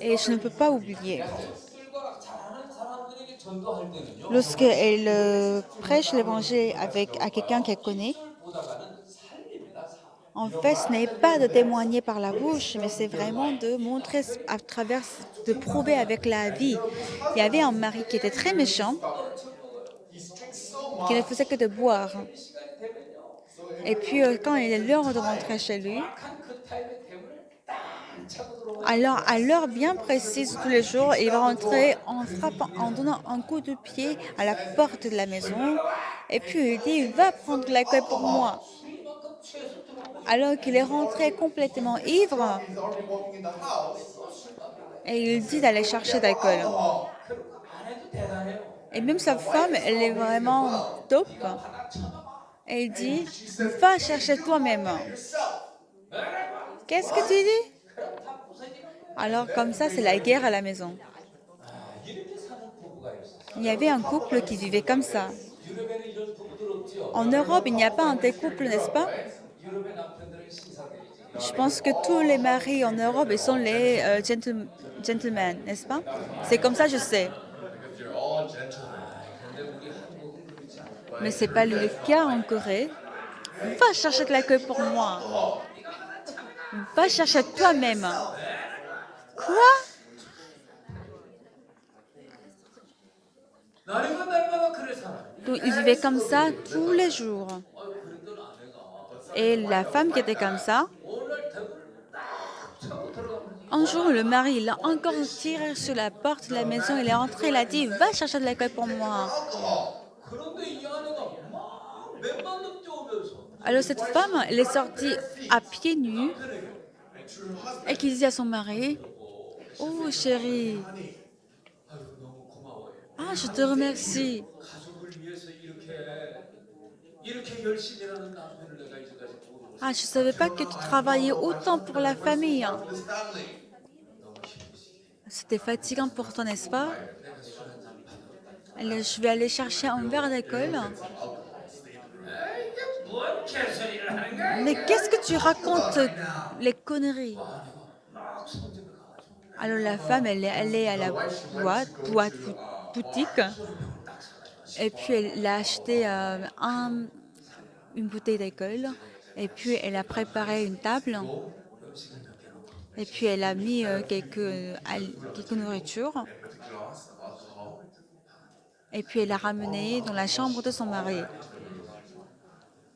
Et je ne peux pas oublier. 가족들과 잘하는 사람들에게 전도할 때는요. Lorsqu'elle prêche l'évangile à quelqu'un qu'elle connaît, 보다가는 삶입니다. 삶. en fait, ce n'est pas de témoigner par la bouche, mais c'est vraiment de montrer à travers, de prouver avec la vie. Il y avait un mari qui était très méchant, qui ne faisait que de boire. 시간이 되면요. Et puis, quand il est l'heure de rentrer chez lui, 그 타임에 대문을 딱 차고 들어오고 alors à l'heure bien précise tous les jours, il va rentrer en frappant, en donnant un coup de pied à la porte de la maison. Et puis il dit, va prendre l'alcool pour moi. 이만큼 취해서 들어오고 Alors qu'il est rentré complètement ivre, et il dit d'aller chercher d'alcool. 그런 거 안 해도 대단해요. Et même sa femme, elle est vraiment top. 하나 쳐봐봐. Et il dit, va chercher toi-même. Qu'est-ce que tu dis? 그럼 다 부서지는 거야. Alors comme ça, c'est la guerre à la maison. 이렇게 사는 부부가 있었어. Il y avait un couple qui vivait comme ça. 유럽에는 이런 부부들 없죠. En Europe, il n'y a pas un tel couple, n'est-ce pas? 유럽의 남편들은 신사들이지. Je pense que tous les maris en Europe, ils sont les gentlemen, n'est-ce pas? C'est comme ça, je sais. Because you're all gentlemen. 근데 우리 한국은 그렇지 않아. Mais c'est pas le cas en Corée. Va chercher de l'accueil pour moi. Va chercher toi-même. Quoi? 날이면 날마다 그래 살아. Donc, ils vivaient comme ça tous les jours. 그랬던 아내가 Et la femme qui était comme ça, 오늘 대문을 딱 차고 들어가면 un jour, le mari, il a encore tiré sur la porte de la maison. Il est rentré, il a dit, va chercher de l'accueil pour moi. 그런데 이 아내가 막 맨발 뛰어오면서 Alors cette femme, elle est sortie à pieds nus et qui dit à son mari, oh chérie, 아유 너무 고마워요. ah, je te remercie. 가족을 위해서 이렇게 열심히 일하는 남편을 내가 이제까지 보고 Ah, je ne savais pas que tu travaillais autant pour la famille. 너무 힘드시게. C'était fatigant pour toi, n'est-ce pas? 내가 술 한잔 받았다. Alors, je vais aller chercher un verre d'alcool. 이게 뭔 개소리를 하는 거야? Mais qu'est-ce que tu racontes les conneries? 막 손집에 가가지고 Alors la femme, elle est allée à la boutique, et puis elle a acheté une bouteille d'alcool, et puis elle a préparé une table, et puis elle a mis quelques nourritures, et puis elle a ramené dans la chambre de son mari.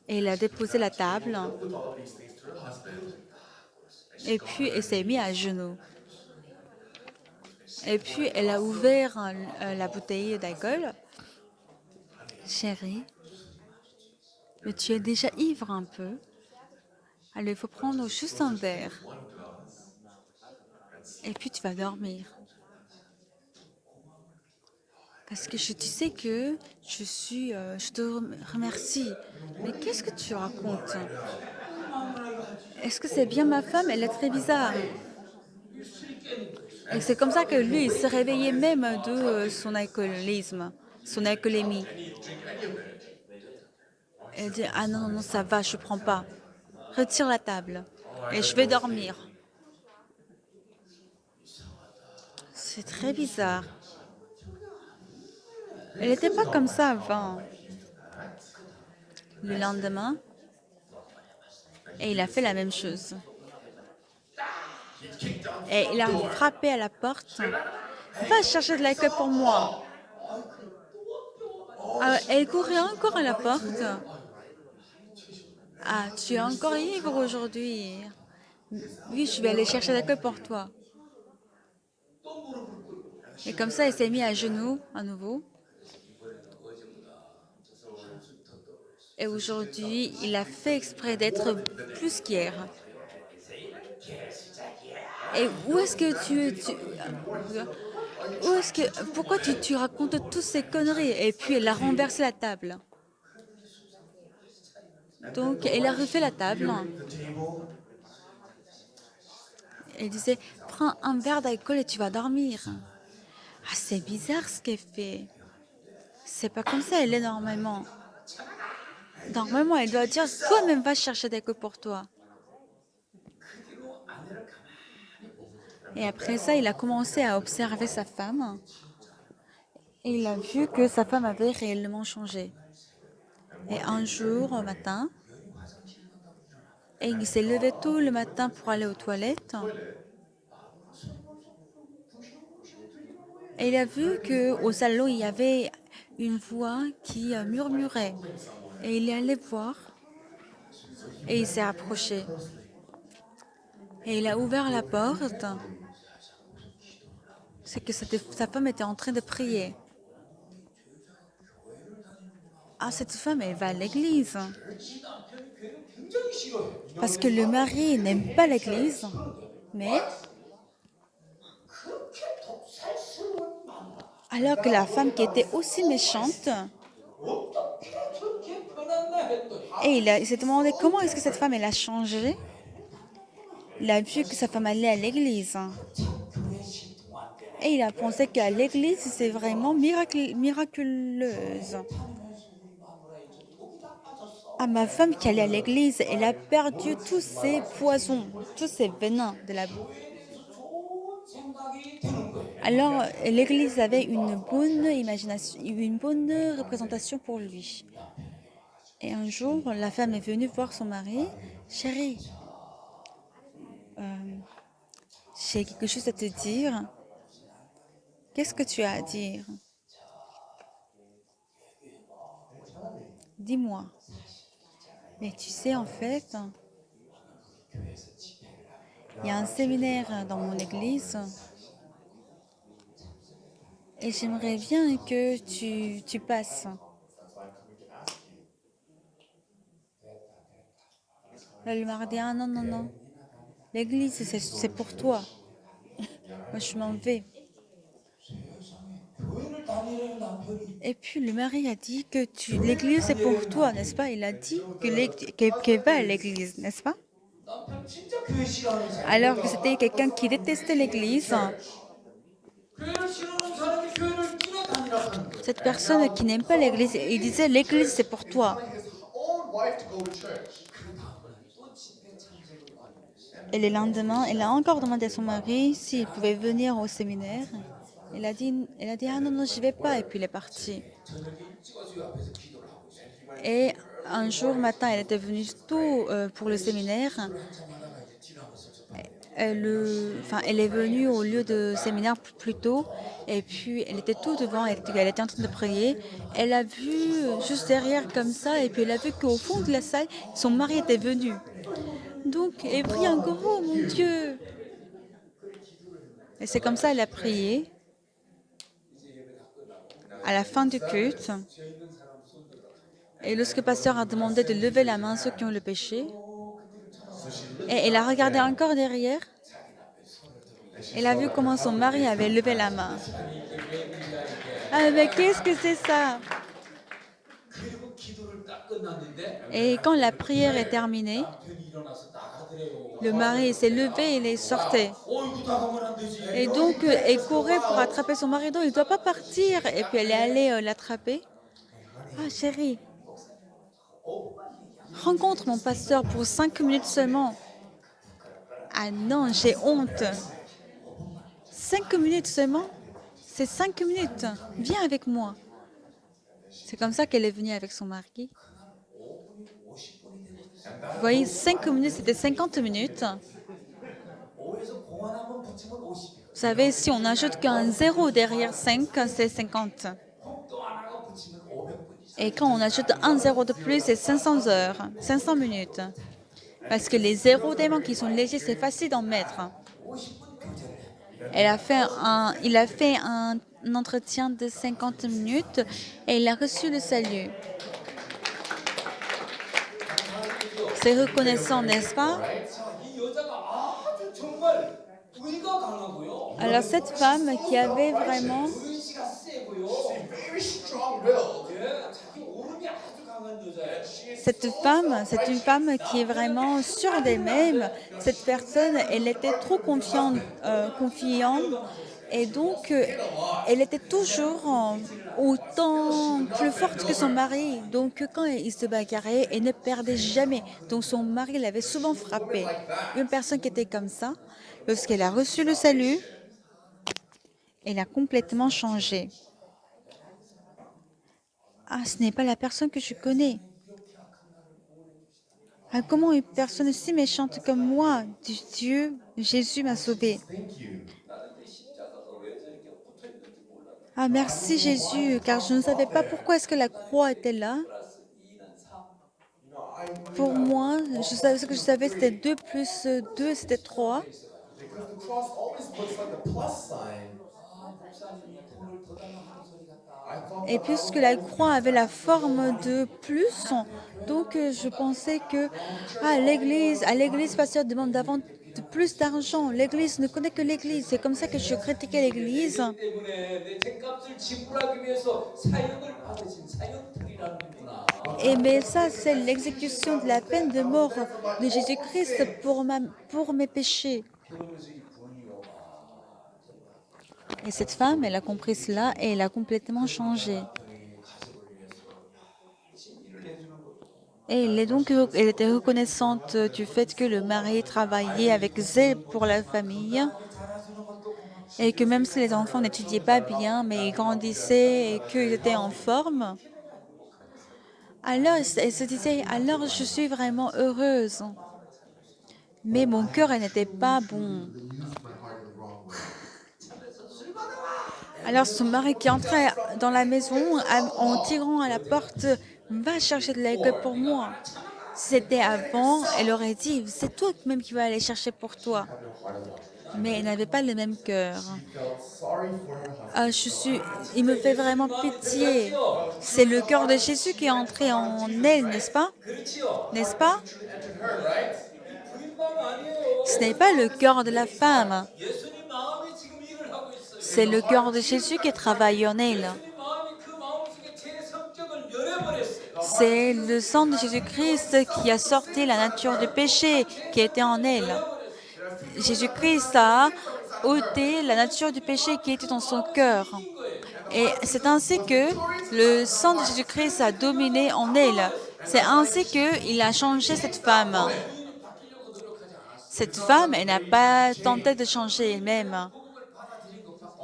Et elle a déposé la table, et puis elle s'est mise à genoux. Et puis elle a ouvert la bouteille d'alcool. Chérie, mais tu es déjà ivre un peu. Alors il faut prendre juste un verre. Et puis tu vas dormir. Parce que tu sais que je te remercie. Mais qu'est-ce que tu racontes? Est-ce que c'est bien ma femme? Elle est très bizarre. Et c'est comme ça que lui, il s'est réveillé même de son alcoolisme, son alcoolémie. Elle dit, ah non, non, non, ça va, je prends pas. Retire la table. Et je vais dormir. C'est très bizarre. Elle n'était pas comme ça avant. Le lendemain, et il a fait la même chose. Et il a frappé à la porte. Va chercher de l'alcool pour moi. Ah, elle courait encore à la porte. Ah, tu es encore ivre aujourd'hui. Oui, je vais aller chercher de l'alcool pour toi. Et comme ça, il s'est mis à genoux à nouveau. Et aujourd'hui, il a fait exprès d'être plus qu'hier. Et où est-ce que où est-ce que, pourquoi tu racontes toutes ces conneries? Et puis, elle a renversé la table. Donc, elle a refait la table. Elle disait, prends un verre d'alcool et tu vas dormir. Ah, c'est bizarre ce qu'elle fait. C'est pas comme ça, elle est normalement. Normalement, elle doit dire, toi-même va chercher d'alcool pour toi. Et après ça, il a commencé à observer sa femme. Et il a vu que sa femme avait réellement changé. Et un jour, au matin, et il s'est levé tôt le matin pour aller aux toilettes. Et il a vu qu'au salon, il y avait une voix qui murmurait. Et il est allé voir et il s'est approché. Et il a ouvert la porte. C'est que sa femme était en train de prier. Ah, cette femme, elle va à l'église. Parce que le mari n'aime pas l'église. Mais alors que la femme qui était aussi méchante, et il s'est demandé comment est-ce que cette femme elle a changé. Il a vu que sa femme allait à l'église. Et il a pensé qu'à l'église, c'est vraiment miraculeuse. Ah, ma femme qui allait à l'église, elle a perdu tous ses poisons, tous ses venins de la boue. Alors, l'église avait une bonne imagination, une bonne représentation pour lui. Et un jour, la femme est venue voir son mari. Chérie, j'ai quelque chose à te dire. Qu'est-ce que tu as à dire? Dis-moi. Mais tu sais, en fait, il y a un séminaire dans mon église et j'aimerais bien que tu passes. Là, le mari dit, ah non, non, non. L'église, c'est pour toi. Moi, je m'en vais. Et puis le mari a dit que l'église c'est pour toi, n'est-ce pas? Il a dit qu'elle va à l'église, n'est-ce pas? Alors que c'était quelqu'un qui détestait l'église. Cette personne qui n'aime pas l'église, il disait l'église c'est pour toi. Et le lendemain, elle a encore demandé à son mari s'il pouvait venir au séminaire. Elle a dit ah non, non, je vais pas. Et puis elle est partie. Et un jour matin, elle était venue tôt pour le séminaire. Elle est venue au lieu de séminaire plus tôt. Et puis elle était tout devant, elle était en train de prier. Elle a vu juste derrière comme ça. Et puis elle a vu qu'au fond de la salle, son mari était venu. Donc elle prie encore, oh mon Dieu! Et c'est comme ça qu'elle a prié. À la fin du culte, et lorsque le pasteur a demandé de lever la main ceux qui ont le péché, et elle a regardé encore derrière, elle a vu comment son mari avait levé la main. Ah, mais qu'est-ce que c'est ça? 그리고 기도를 딱 끝났는데 Et quand la prière est terminée, 남편이 일어나서 나가더래요. le mari s'est levé et il est sorti. 어이구 나가면 안 되지. Et donc, elle courait pour attraper son mari. Non, il ne doit pas partir. Et puis, elle est allée l'attraper. Ah, chérie, rencontre mon pasteur pour 5 minutes seulement. Ah non, j'ai honte. 5 minutes seulement? C'est 5 minutes. Viens avec moi. C'est comme ça qu'elle est venue avec son mari. Vous voyez, 5 minutes, c'était 50 minutes. 5에서 공 하나만 붙이면 50이에요. Vous savez, si on ajoute qu'un zéro derrière 5, c'est 50. 또 하나가 붙이면 500분이죠. Et quand on ajoute un zéro de plus, c'est 500 heures, 500 minutes. Parce que les zéros d'aimant qui sont légers, c'est facile d'en mettre. 50분 교제를 해요. Il a fait un entretien de 50 minutes et il a reçu le salut. C'est reconnaissant, n'est-ce pas? 이 여자가 아주 정말 의가 강하고요. Alors cette femme qui avait vraiment... 의지가 세고요. Very strong-willed. 예, 자기 오름이 아주 강한 여자예요. Cette femme, c'est une femme qui est vraiment sûre d'elle-même. Cette personne, elle était trop confiante, et donc elle était toujours autant plus forte que son mari. Donc quand il se bagarrait, elle ne perdait jamais. Donc son mari l'avait souvent frappée. Une personne qui était comme ça, lorsqu'elle a reçu le salut, elle a complètement changé. Ah, ce n'est pas la personne que je connais. Ah, comment une personne si méchante comme moi, Dieu, Jésus m'a sauvé. Thank you. Ah, merci Jésus, car je ne savais pas pourquoi est-ce que la croix était là. Pour moi, ce que je savais, c'était 2 plus 2, c'était 3. Because the cross always looks like a plus sign. I thought Et puisque la croix avait la forme de plus, donc je pensais que à l'église, pasteur demande de plus d'argent. L'église ne connaît que l'église. C'est comme ça que je critiquais l'église. 때문에 내 죄값을 지불하기 위해서 사형을 받으신 사형특이라는구나. Et mais ça, c'est l'exécution de la peine de mort de Jésus-Christ pour mes péchés. 그러면서 이 불리오가 Et cette femme, elle a compris cela et elle a complètement changé. 가족을 위해서 열심히 일을 해주는 거. Et elle était reconnaissante du fait que le mari travaillait avec zèle pour la famille 잘해주는 것도 고맙지. et que même si les enfants n'étudiaient pas bien, mais ils grandissaient et qu'ils étaient en forme, alors elle se disait, alors je suis vraiment heureuse. Mais mon cœur elle n'était pas bon. used my heart in the wrong way. Alors son mari qui entrait dans la maison en tirant à la porte, va chercher de l'alcool pour moi. Si c'était avant, elle aurait dit, c'est toi même qui vas aller chercher pour toi. Mais elle n'avait pas le même cœur. She felt sorry for her husband. Ah, il me fait vraiment pitié. C'est le cœur de Jésus qui est entré en elle, n'est-ce pas? 그렇지요. N'est-ce pas? Entered her, right? 부인 마음 아니에요. Ce n'est pas le cœur de la femme. 예수님 마음이 지금 일을 하고 있어요. C'est le cœur de Jésus qui travaille en elle. 예수님 마음이 그 마음속에 제 성격을 열어버렸어요. C'est le sang de Jésus-Christ qui a sorti la nature du péché qui était en elle. Jésus-Christ a ôté la nature du péché qui était dans son cœur. Et c'est ainsi que le sang de Jésus-Christ a dominé en elle. C'est ainsi qu'il a changé cette femme. Cette femme, elle n'a pas tenté de changer elle-même.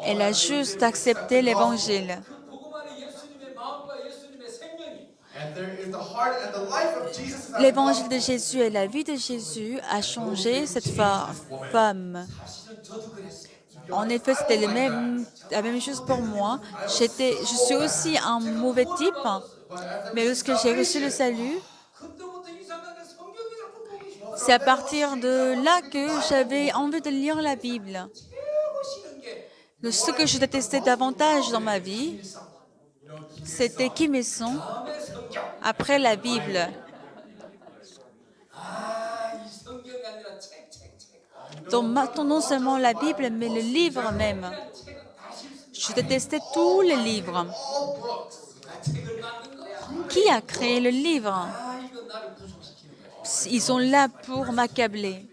Elle a juste accepté l'évangile. 그 복음 안에 예수님의 마음과 예수님의 생명이 And there is the heart and the life of Jesus. Is L'évangile de Jésus et la vie de Jésus a changé cette femme. 사실은 저도 그랬어요. En effet, c'était la même chose pour moi. Je suis aussi un mauvais type, mais lorsque j'ai reçu le salut, 그때부터 이상하게 성경이 자꾸 보기 싫어. c'est à partir de là que j'avais envie de lire la Bible. 최고 싫은 게 Ce que je détestais davantage dans ma vie, c'était Kim Il-sung 다음에 성경. après la Bible. 이 성경이 아니라 책. Donc maintenant, non seulement la Bible, mais le livre même. 책은 다 싫습니다. Je détestais tous les livres. all books. 누가 책을 만든 거야? Qui a créé le livre? 아, 이거 나를 구속시키는 거야. Ils sont là pour m'accabler.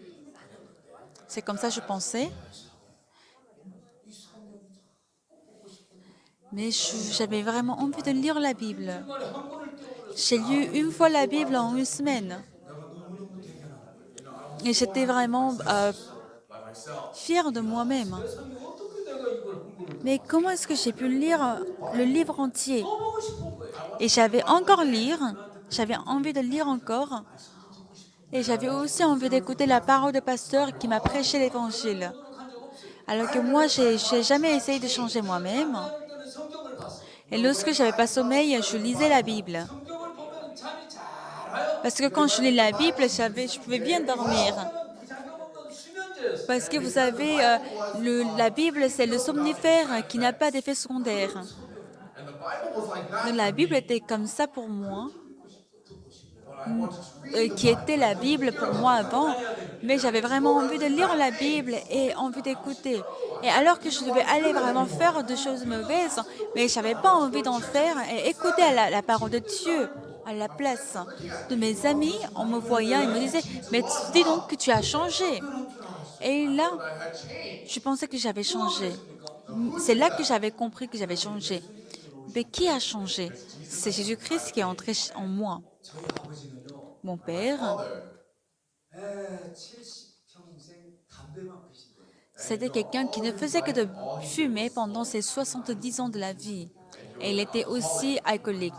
C'est comme ça que je pensais. Mais j'avais vraiment envie de lire la Bible. 정말 한 권을 떼어버렸어. J'ai lu une fois la Bible en une semaine. 내가 너무너무 대견하다. Et j'étais vraiment fière de moi-même. 세상에 어떻게 내가 이걸 한 권을 Mais comment est-ce que j'ai pu lire le livre entier? 떠보고 싶은 거야. Et j'avais envie de lire encore. Et j'avais aussi envie d'écouter la parole de pasteur qui m'a prêché l'évangile. Alors que moi, j'ai jamais essayé de changer moi-même. 하나님께는 성경을 봤어. Et lorsque j'avais pas sommeil, je lisais la Bible. 성경을 보면 잠이 잘 와요. Parce que quand je lis la Bible, je pouvais bien dormir. 부작용 없는 수면제였어. Parce que vous savez, la Bible, c'est le somnifère qui n'a pas d'effet secondaire. And the Bible was like that. Donc, la Bible était comme ça pour moi, But I wanted to read qui était la Bible pour moi avant. Mais j'avais vraiment envie de lire la Bible et envie d'écouter. Et alors que je devais aller vraiment faire des choses mauvaises, mais je n'avais pas envie d'en faire et écouter la parole de Dieu à la place de mes amis, en me voyant, ils me disaient « Mais dis donc que tu as changé !» Et là, je pensais que j'avais changé. C'est là que j'avais compris que j'avais changé. Mais qui a changé? C'est Jésus-Christ qui est entré en moi. 저희 아버지는요. Mon père, 70평생 담배만 피신 거예요. c'était quelqu'un qui ne faisait que de fumer pendant ses 70 ans de la vie. Et il était aussi alcoolique.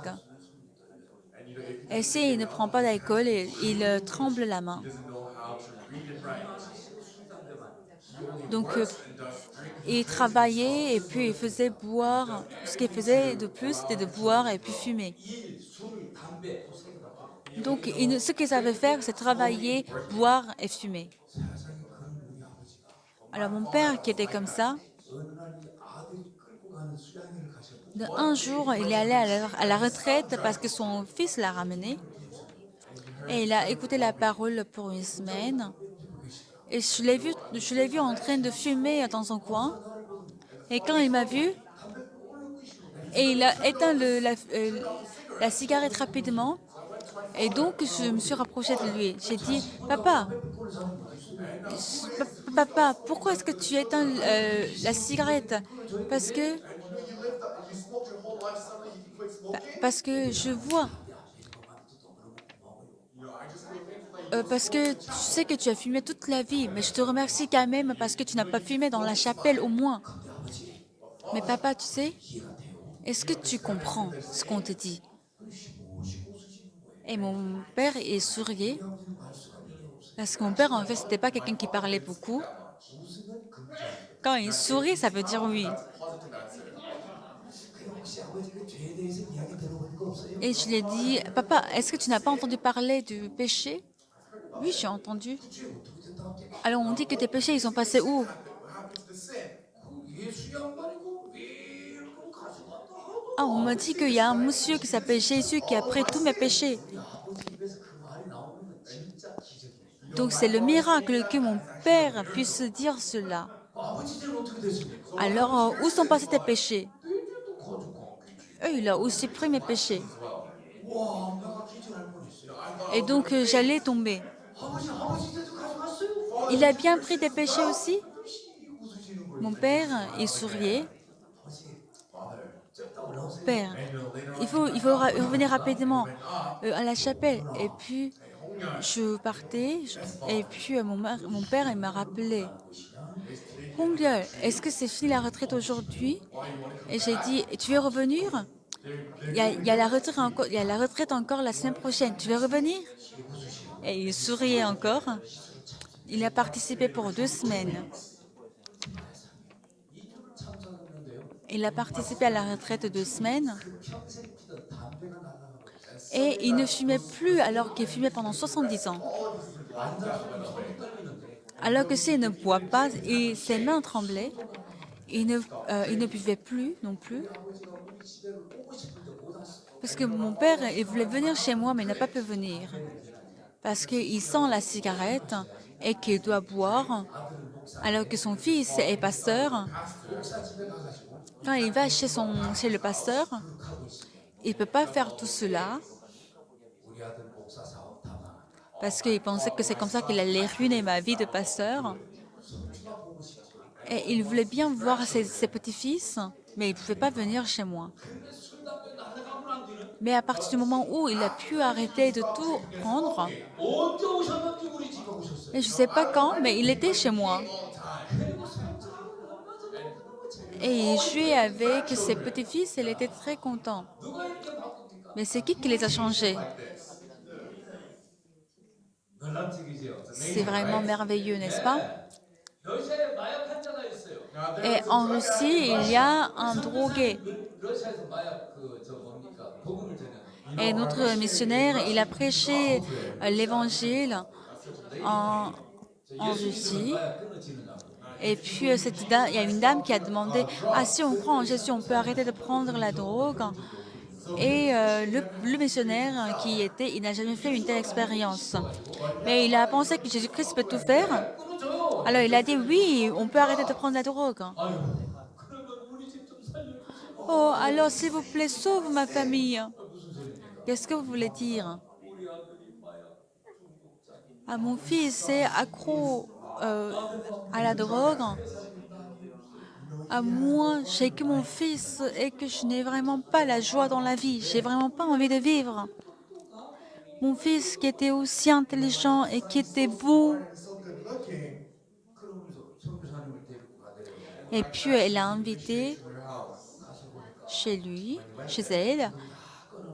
Et s'il ne prend pas d'alcool, il tremble la main. doesn't know how to read and write. Donc, il travaillait et puis il faisait boire. Ce qu'il faisait de plus, c'était de boire et puis fumer. 일, 술, 담배 그 세 개밖에. Donc, ce qu'ils savaient faire, c'est travailler, boire et fumer. 세상에 그런 우리 아버지가 Alors, mon père, qui était comme ça, 어느 날 이 아들이 끌고 가는 수양회를 가셨고 un jour, il est allé à la retraite parce que son fils l'a ramené. Et il a écouté la parole pour une semaine. Et je l'ai vu en train de fumer dans son coin. Et quand il m'a vu, et il a éteint la cigarette rapidement. Et donc, je me suis rapprochée de lui. J'ai dit, papa, pourquoi est-ce que tu éteins la cigarette? Parce que, You smoked your whole life, suddenly you can quit smoking? parce que je vois. Parce que tu sais que tu as fumé toute la vie, mais je te remercie quand même parce que tu n'as pas fumé dans la chapelle au moins. Mais papa, tu sais, est-ce que tu comprends ce qu'on te dit? Et mon père, il souriait. Parce que mon père, en fait, c'était pas quelqu'un qui parlait beaucoup. Quand il sourit, ça veut dire oui. 혹시 아버지가 죄에 대해서 이야기 들어본 거 없어요? Et je lui ai dit, papa, est-ce que tu n'as pas entendu parler du péché? Oui, j'ai entendu. Alors on dit que tes péchés, ils sont passés où? 그 예수 양반이 그왜 그걸 가져갔다 하고 Ah, on m'a dit qu'il y a un monsieur qui s'appelle Jésus qui a pris tous mes péchés. 아버지 입에서 그 말이 나오는 건 진짜 기적이에요. Donc c'est le miracle que mon père puisse dire cela. 아버지 죄는 어떻게 됐습니까? Alors, où sont passés tes péchés? 내 죄도 가져가. Il a aussi pris mes péchés. 와, 내가 기절할 뻔했어요. Et donc j'allais tomber. 아버지 죄도 가져갔어요. Il a bien pris tes péchés aussi? 웃으시는 거예요. Mon père, il souriait. 쫙 올라오세요. Père, il faut revenir rapidement à la chapelle. Et puis, je partais. Et puis, mon père, il m'a rappelé. Hongyeol, est-ce que c'est fini la retraite aujourd'hui? Et j'ai dit, tu veux revenir? Il y a la retraite encore la semaine prochaine. Tu veux revenir? Et il souriait encore. Il a participé pour 2 semaines. Il a participé à la retraite 2 semaines. 평생 피던 담배가 날아가고 Et il ne fumait plus alors qu'il fumait pendant 70 ans. Alors que s'il ne boit pas, et ses mains tremblaient, il ne buvait plus non plus. Parce que mon père, il voulait venir chez moi, mais il n'a pas pu venir. Parce qu'il sent la cigarette et qu'il doit boire, alors que son fils est pasteur. Quand il va chez le pasteur, 거룩하고 있으니 il ne peut pas faire tout cela 우리 아들 목사 사업 다 망한다. parce qu'il pensait que c'est comme ça qu'il allait ruiner ma vie de pasteur. 손주가 보고 싶지. Et il voulait bien voir ses petits-fils, mais il ne pouvait pas venir chez moi. 근데 술 담배 나가고 난 뒤는 Mais à partir du moment où il a pu arrêter de tout prendre, 언제 오셨는지 우리 집에 오셨어요. et je ne sais pas quand, mais il était chez moi. 그리고 손주하고 너무 재밌는 Et il jouait avec ses petits-fils, et il était très content. 누가 이렇게 바꿉니까? Mais c'est qui les a changés? 놀랍지기죠. C'est vraiment merveilleux, n'est-ce pas? 러시아에 마약 환자가 있어요. Et en Russie, il y a un drogué. 러시아에서 마약 저 뭡니까 복음을 전하는 Et notre missionnaire, il a prêché l'évangile en, en Russie. 마약 끊어지느냐고. Et puis, il y a une dame qui a demandé, ah, si on croit en Jésus, on peut arrêter de prendre la drogue. Et le missionnaire qui y était, il n'a jamais fait une telle expérience. Mais il a pensé que Jésus-Christ peut tout faire. 끊어줘요. Alors il a dit, oui, on peut arrêter de prendre la drogue. 아유, 그러면 우리 집 좀 살려주세요. Oh, alors s'il vous plaît, sauve ma famille. 무슨 소리입니까? Qu'est-ce que vous voulez dire? 우리 아들이 마약 중독자입니다. Ah, mon fils est accro à la drogue. À moi, j'ai que mon fils et que je n'ai vraiment pas la joie dans la vie. J'ai vraiment pas envie de vivre. Mon fils qui était aussi intelligent et qui était beau. 그러면서 선교사님을 데리고 가더래요. Et puis elle l'a invité chez lui, chez elle.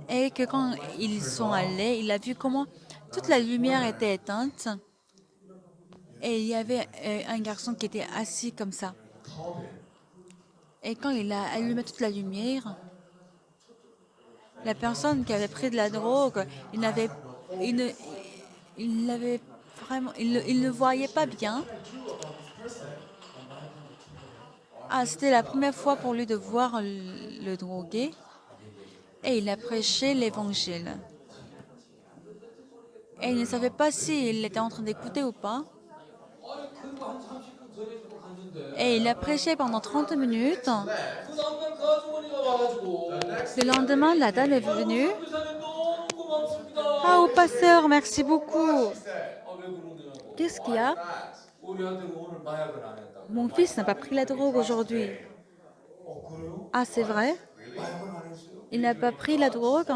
Et que quand ils sont allés, il a vu comment toute la lumière était éteinte. Et il y avait un garçon qui était assis comme ça. Et quand il a allumé toute la lumière, la personne qui avait pris de la drogue, il ne voyait pas bien. Ah, c'était la première fois pour lui de voir le drogué. Et il a prêché l'évangile. Et il ne savait pas s'il était en train d'écouter ou pas. 그리고 한 30분 전해주고 갔는데 Et il a prêché pendant 30 minutes. 그 다음날 그 아주머니가 와가지고 Le lendemain, la dame est venue. 선교사님 너무 고맙습니다. Ah, au pasteur, merci beaucoup. 아, 왜 그러냐고. Qu'est-ce qu'il y a? 우리 아들은 오늘 마약을 안 했다고. Mon fils n'a pas pris la drogue aujourd'hui. 그래요? Ah, c'est vrai? 마약을 안 했어요. Il n'a pas pris la drogue?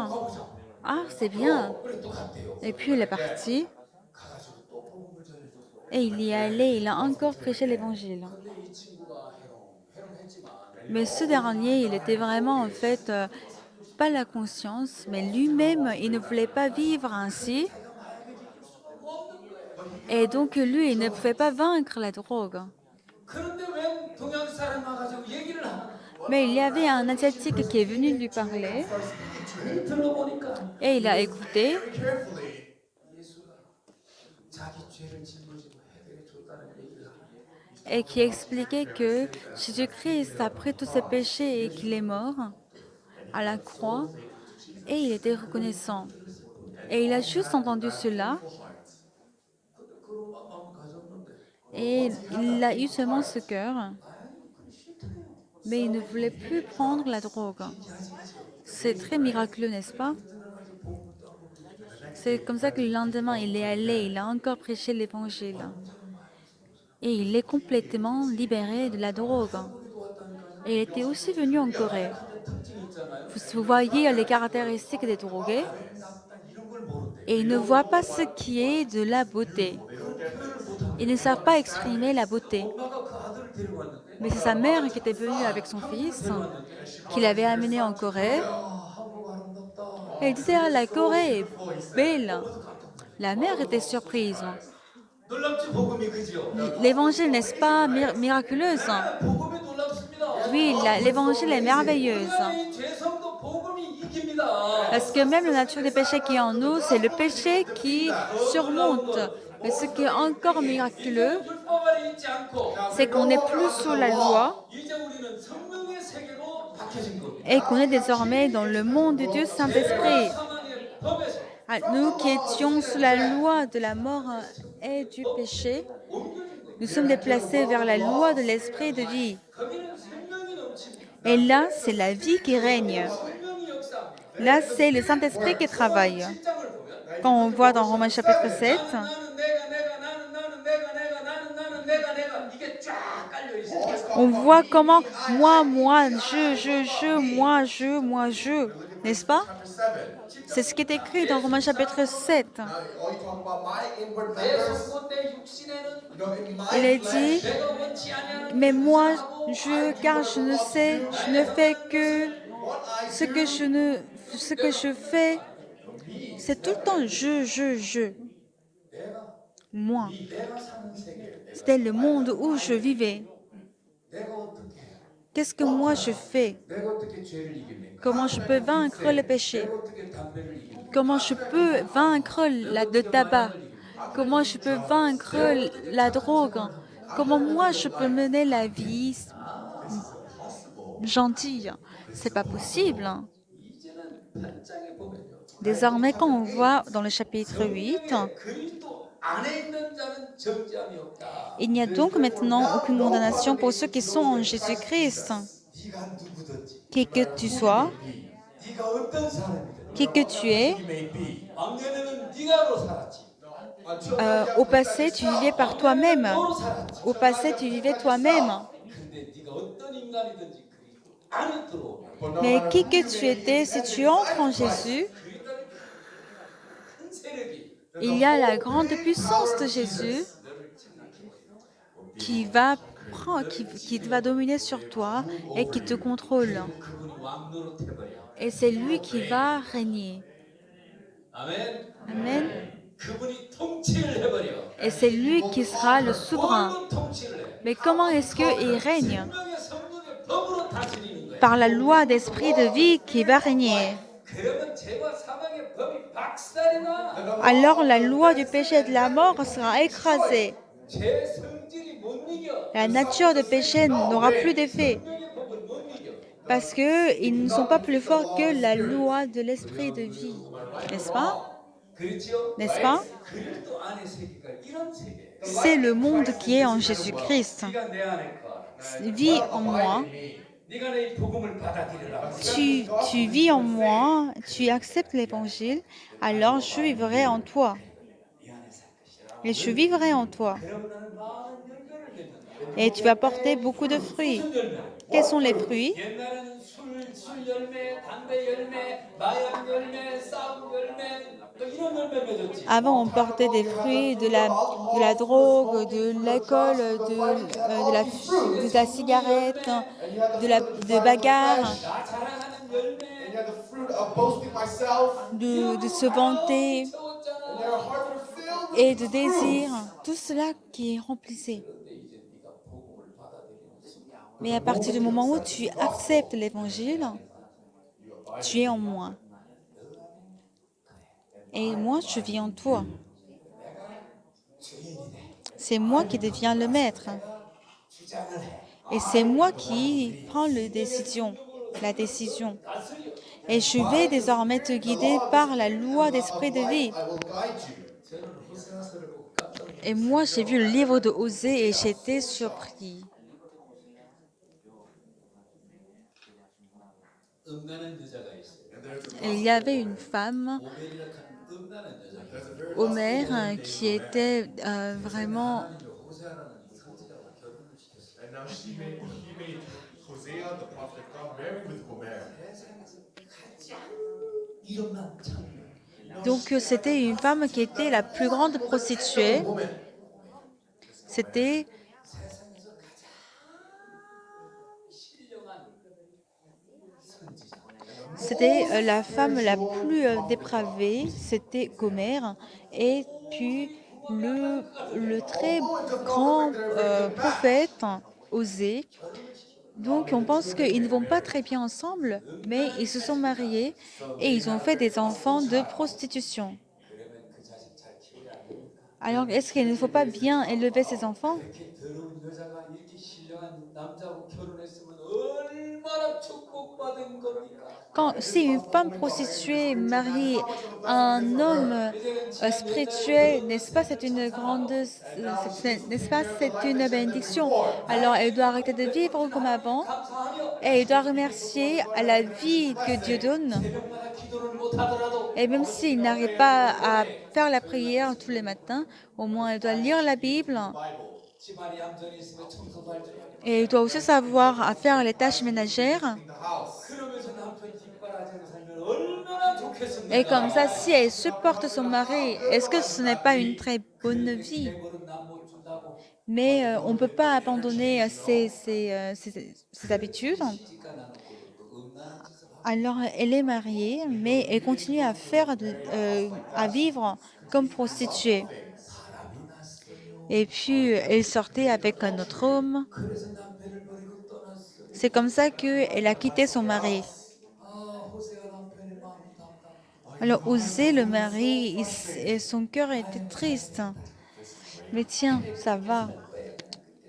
Ah, c'est bien. 그래 또 갔대요. Et puis il est parti. 가가지고 또 복음을 전해줘서. Et il y est allé, il a encore prêché l'évangile. 근데 이 친구가 해롱했지만 Mais ce dernier, il était vraiment en fait pas la conscience, mais lui-même, il ne voulait pas vivre ainsi. Et donc lui, il ne pouvait pas vaincre la drogue. 그런데 웬 동양 사람 와가지고 얘기를 하는 Mais il y avait un Asiatique qui est venu lui parler 들어보니까 et il a écouté. 예수가 자기 죄를 짊어지고 해결해 줬다는 얘기를 하는 Et qui expliquait que Jésus-Christ a pris tous ses péchés et qu'il est mort à la croix et il était reconnaissant. Et il a juste entendu cela 그런 마음 가졌는데 et il a eu seulement ce cœur, mais il ne voulait plus prendre la drogue. C'est très miraculeux, n'est-ce pas? C'est comme ça que le lendemain, il est allé, il a encore prêché l'évangile. Et il est complètement libéré de la drogue. Et il était aussi venu en Corée. Vous voyez les caractéristiques des drogués et ils ne voient pas ce qui est de la beauté. Ils ne savent pas exprimer la beauté. 엄마가 그 아들을 데려왔는데 Mais c'est sa mère qui était venue avec son fils, qui l'avait amené en Corée. 한국 아름답다. Et elle disait, ah, la Corée est belle. La mère était surprise. 놀랍지 복음이 그죠? L'évangile, n'est-ce pas miraculeuse? 복음이 놀랍습니다. Oui, l'évangile est merveilleuse. 이 죄성도 복음이 이깁니다. Parce que même la nature des péchés qui est en nous, c'est le péché qui surmonte. Mais ce qui est encore miraculeux, 율법 아래 있지 않고 c'est qu'on n'est plus sous la loi 이제 우리는 성령의 세계로 박혀진 겁니다. et qu'on est désormais dans le monde de Dieu Saint-Esprit. 사망의 법에서 Ah, nous qui étions sous la loi de la mort et du péché, nous sommes déplacés vers la loi de l'esprit de vie. 거기는 생명이 넘칩니다. Et là, c'est la vie qui règne. Là, c'est le Saint-Esprit qui travaille. Quand on voit dans Romains chapitre 7, on voit comment moi, moi, je, n'est-ce pas? C'est ce qui est écrit dans Romains chapitre 7. Now, all you talk about my inward 내 members, 속고 내 육신에는 you know, in my Il est flesh, dit, 내가 원치 아니하는 mais moi, 것을 하고 car je ne sais, je ne fais que what I ce que ce que je fais, c'est tout le temps je, 내가 moi. 내가 사는 세계 내가 C'était le monde où je vivais. 내가 어떻게 해? Qu'est-ce que moi je fais? 내가 어떻게 죄를 이깁니까? Comment je peux vaincre le péché? 내가 어떻게 담배를 이깁니까? Comment je peux vaincre le tabac? Comment je peux vaincre la drogue? Comment moi je peux mener la vie gentille? C'est pas possible. 이제는 8장에 보면요. Désormais, quand on voit dans le chapitre 8, 성령의 그리스도 안에 있는 자는 정죄함이 없다. il n'y a donc maintenant aucune condamnation pour ceux qui sont en Jésus-Christ. 네가 누구든지 Qui que tu sois, 네가 어떤 사람이든 qui que tu es, 왕년에는 네가로 살았지. au passé, tu vivais par toi-même. 너로 살았지. Au passé, tu vivais toi-même. 근데 네가 어떤 인간이든지 그리스도 안에 들어오면 Mais qui que tu étais, si tu entres en Jésus, 그리스도의 큰 세력이 il y a la grande puissance de Jésus qui va qui va dominer sur toi et qui te contrôle. 그분이 왕노릇 해버려. Et c'est lui qui va régner. 아멘. Amen. 그분이 통치를 해버려. Et c'est lui qui sera le souverain. 뭘로 통치를 해? Mais comment est-ce qu'il règne? 생명의 성령의 법으로 다스리는 거야. Par la loi d'esprit de vie qui va régner. 그러면 죄와 사망의 법이 박살이나. Alors la loi du péché et de la mort sera écrasée. 죄 성질이 못 이겨. La nature de péché n'aura plus d'effet 생명의 법을 못 이겨. parce qu'ils ne sont pas plus forts que la loi de l'esprit de vie. N'est-ce pas? 그렇죠? N'est-ce pas? 그리스도 안의 세계가 이런 세계. C'est le monde qui est en Jésus-Christ. 네가 내 안에 거하라. Vis en moi. 네가 내 복음을 받아들여라. Tu vis en moi, tu acceptes l'évangile, alors je vivrai en toi. 이 안에 살 것이라. Et je vivrai en toi. 그러면 나는 많은 열매를 맺는다. Et tu vas porter beaucoup de fruits. 무슨 열매? Quels sont les fruits? 옛날에는 술 열매, 담배 열매, 마약 열매, 싸움 열매, 또 이런 열매 맺었지. Avant, on portait des fruits de la drogue, de l'alcool, de la cigarette, de bagarre, 나 자랑하는 열매. and you have the fruit of boasting myself, de se vanter 채웠잖아. and your hearts are filled with et de désir. Tout cela qui est remplissé. 그런데 이제 네가 복음을 받아들이는 순간 Mais à partir du moment où tu acceptes l'évangile, tu es en moi. Et moi, je vis en toi. C'est moi qui deviens le maître. 주장을 해. Et c'est moi qui prends la décision. Et je vais désormais te guider par la loi d'esprit de vie. I will guide you. 저는 호세아서를 보고 깜짝 놀랐어요. Et moi, j'ai vu le livre de Osée et j'étais surpris. 음란한 여자가 있어요. Et il y avait une femme, 오멜이라는 음란한 여자가 있어요. Omer, qui était vraiment... 하나님이 호세아라는 이 선지자와 결혼을 시켰어요. And now he made Hosea, the prophet of God, marry with Gomer. 세상에서 가장 이름난 창녀. Donc c'était une femme qui était la plus grande prostituée. C'était 세상에서 가장 신령한 선지자. C'était la femme la plus dépravée, c'était Gomer, et puis le très grand prophète Osée. Donc on pense qu'ils ne vont pas très bien ensemble, mais ils se sont mariés et ils ont fait des enfants de prostitution. 그러면 그 자식 잘 키워야 됩니까? Alors est-ce qu'il ne faut pas bien élever ses enfants? 이렇게 더러운 여자가 이렇게 신령한 남자하고 결혼했으면 얼마나 Si une femme prostituée marie un homme spirituel, n'est-ce pas, c'est une grande, n'est-ce pas, c'est une bénédiction. Alors, elle doit arrêter de vivre comme avant et elle doit remercier à la vie que Dieu donne. Et même s'il n'arrive pas à faire la prière tous les matins, au moins elle doit lire la Bible 집안에 있으면 청소도 할 줄 알고. et elle doit aussi savoir à faire les tâches ménagères. Cleaning the house. 그러면서 남편이 뒷바라지로 살면 얼마나 Et comme ça, 좋겠습니까? si elle supporte son mari, est-ce que ce n'est pas une très bonne vie? 개벌은 남못 준다고 Mais on ne peut pas abandonner ses habitudes. 시집가 나는 또 음란한 짓을 하고 Alors, elle est mariée, mais elle continue à à vivre comme prostituée. 바람이 났어요. Et puis, elle sortait avec un autre homme. 그래서 남편을 버리고 떠났어요. C'est comme ça qu'elle a quitté son mari. 아, 호세가 남편의 마음이 답답해. Alors, Osée, le mari, et son cœur était triste. Mais tiens, ça va.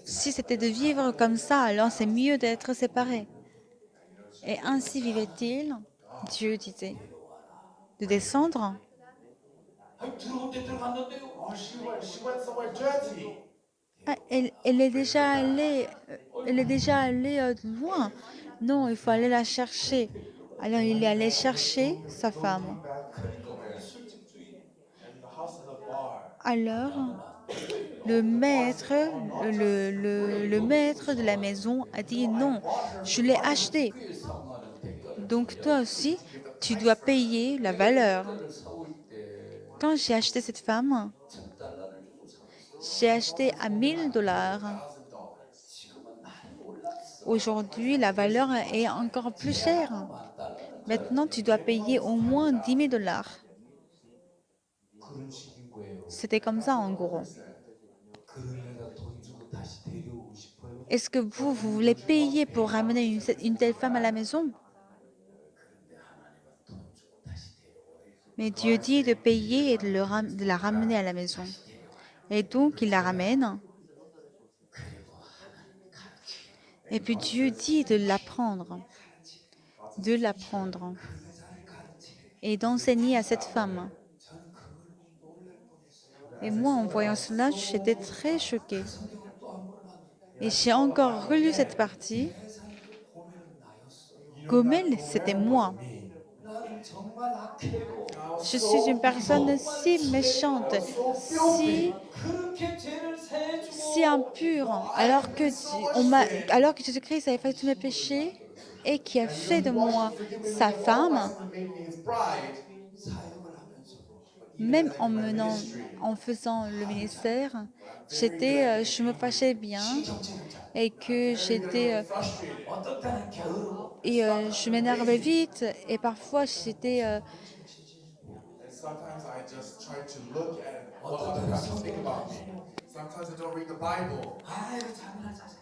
Si c'était de vivre comme ça, alors c'est mieux d'être séparés. Et ainsi vivait-il. Dieu disait de descendre. 아니, 들어온데 들어갔는데요. Oh, she went somewhere dirty. Ah, elle est déjà allée loin. Non, il faut aller la chercher. Alors il est allé chercher sa femme. 그러니까 술집 주인 And the house is a bar. Alors le maître, le maître de la maison a dit non, je l'ai acheté. 그에 상하는 대가를 Donc toi aussi, tu dois payer la valeur. 대가를 사올 때 Quand j'ai acheté cette femme, $1,000를 주고 샀어. j'ai acheté à $1000. 지금은 많이 올랐어. Aujourd'hui, la valeur est encore plus chère. $10,000는 Maintenant, tu dois payer au moins $10,000. 그런 식인 거예요. C'était comme ça en gros. 그런 여자 돈 주고 다시 데려오고 싶어요? Est-ce que vous voulez payer pour ramener une telle femme à la maison? 그런데 하나님은 돈 주고 다시 데려오래요. Mais Dieu dit de payer et de la ramener à la maison. Et donc, il la ramène. 그리고 하나님이 가르치고 Et puis Dieu dit de l'apprendre. De l'apprendre. 그 여자를 가르치고 Et d'enseigner à cette femme. 저는 그걸 보고 놀랄 뻔했어요. Et moi, en voyant cela, j'étais très choquée. 성경을 또 한 번 봤는데 Et j'ai encore relu cette partie. 세상에도 고멜은 나였어요. Gomel, c'était moi. 나는 정말 악해요. Je suis une personne si méchante, 그렇게 죄를 사해주고 si impure, alors que Jésus-Christ a effacé tous mes péchés et qui a fait de moi sa femme, Made me his bride. 사역을 하면서도 même en faisant le ministère, je me fâchais bien et que 어떤 때는 게으르고 je m'énervais vite et parfois j'étais And sometimes I just try to look at what other people think about me. Sometimes I don't read the Bible. 아이고 잠이나 자자.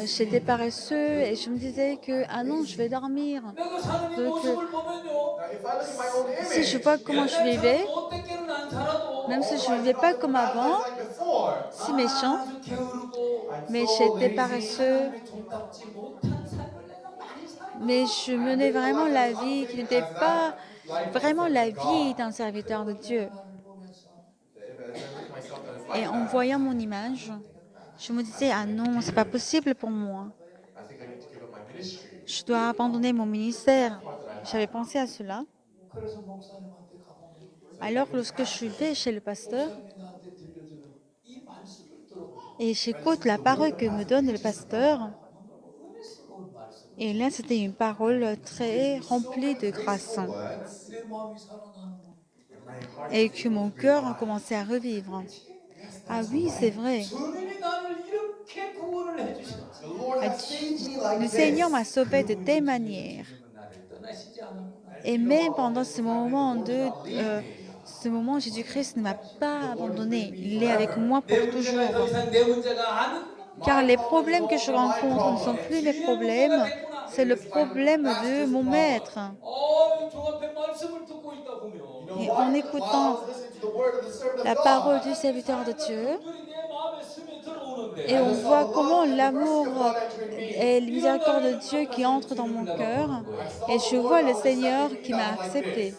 j'étais paresseux et je me disais que ah non, je vais dormir. 내가 사는 이 Donc, 모습을 보면요. Now, if I look at my own si je image, vois comment je vivais, 못되게는 안 살아도 même si je ne vivais pas comme avant, like before, si méchant, 아주 게으르고 mais j'étais paresseux, 하나님의 종답지 못한 삶을 내가 많이 살고 mais je menais vraiment la vie qui n'était pas vraiment la vie d'un serviteur de Dieu. 나를 보면서 if I look at myself that is like Et en voyant mon image, je me disais, ah non, c'est pas possible pour moi. I think I need to give up my ministry. Je dois abandonner mon ministère. J'avais pensé à cela. 그래서 목사님한테 가보면 Alors, lorsque je vais chez le pasteur 목사님이 나한테 들려주는 이 말씀을 들어보면 et j'écoute la parole que me donne le pasteur, 은혜스러운 말씀 et là, c'était une parole très remplie de grâce. 내 마음이 살아나는 거 Et que mon cœur a commencé à revivre. Ah oui, c'est vrai. 주님이 나를 이렇게 구원을 해주셨지 The Lord has saved me like Le this. Seigneur m'a sauvé de telle manière. 주님은 나를 떠나시지 않았구나 Et même pendant ce moment, Jésus-Christ ne m'a pas abandonné. Il est avec moi pour 내 문제가 더 toujours. 이상 내 문제가 아니구나 Car les problèmes que je rencontre ne sont plus mes problèmes, c'est le problème de mon maître. 주 앞에 말씀을 듣고 있다 보면 Et en écoutant While I was listening to the word of the servant of la God, parole du serviteur de Dieu, 분들이 내 마음에 스며 들어오는데 Et on voit comment l'amour et la miséricorde de Dieu qui entre dans mon cœur. Et je vois le Seigneur qui m'a accepté.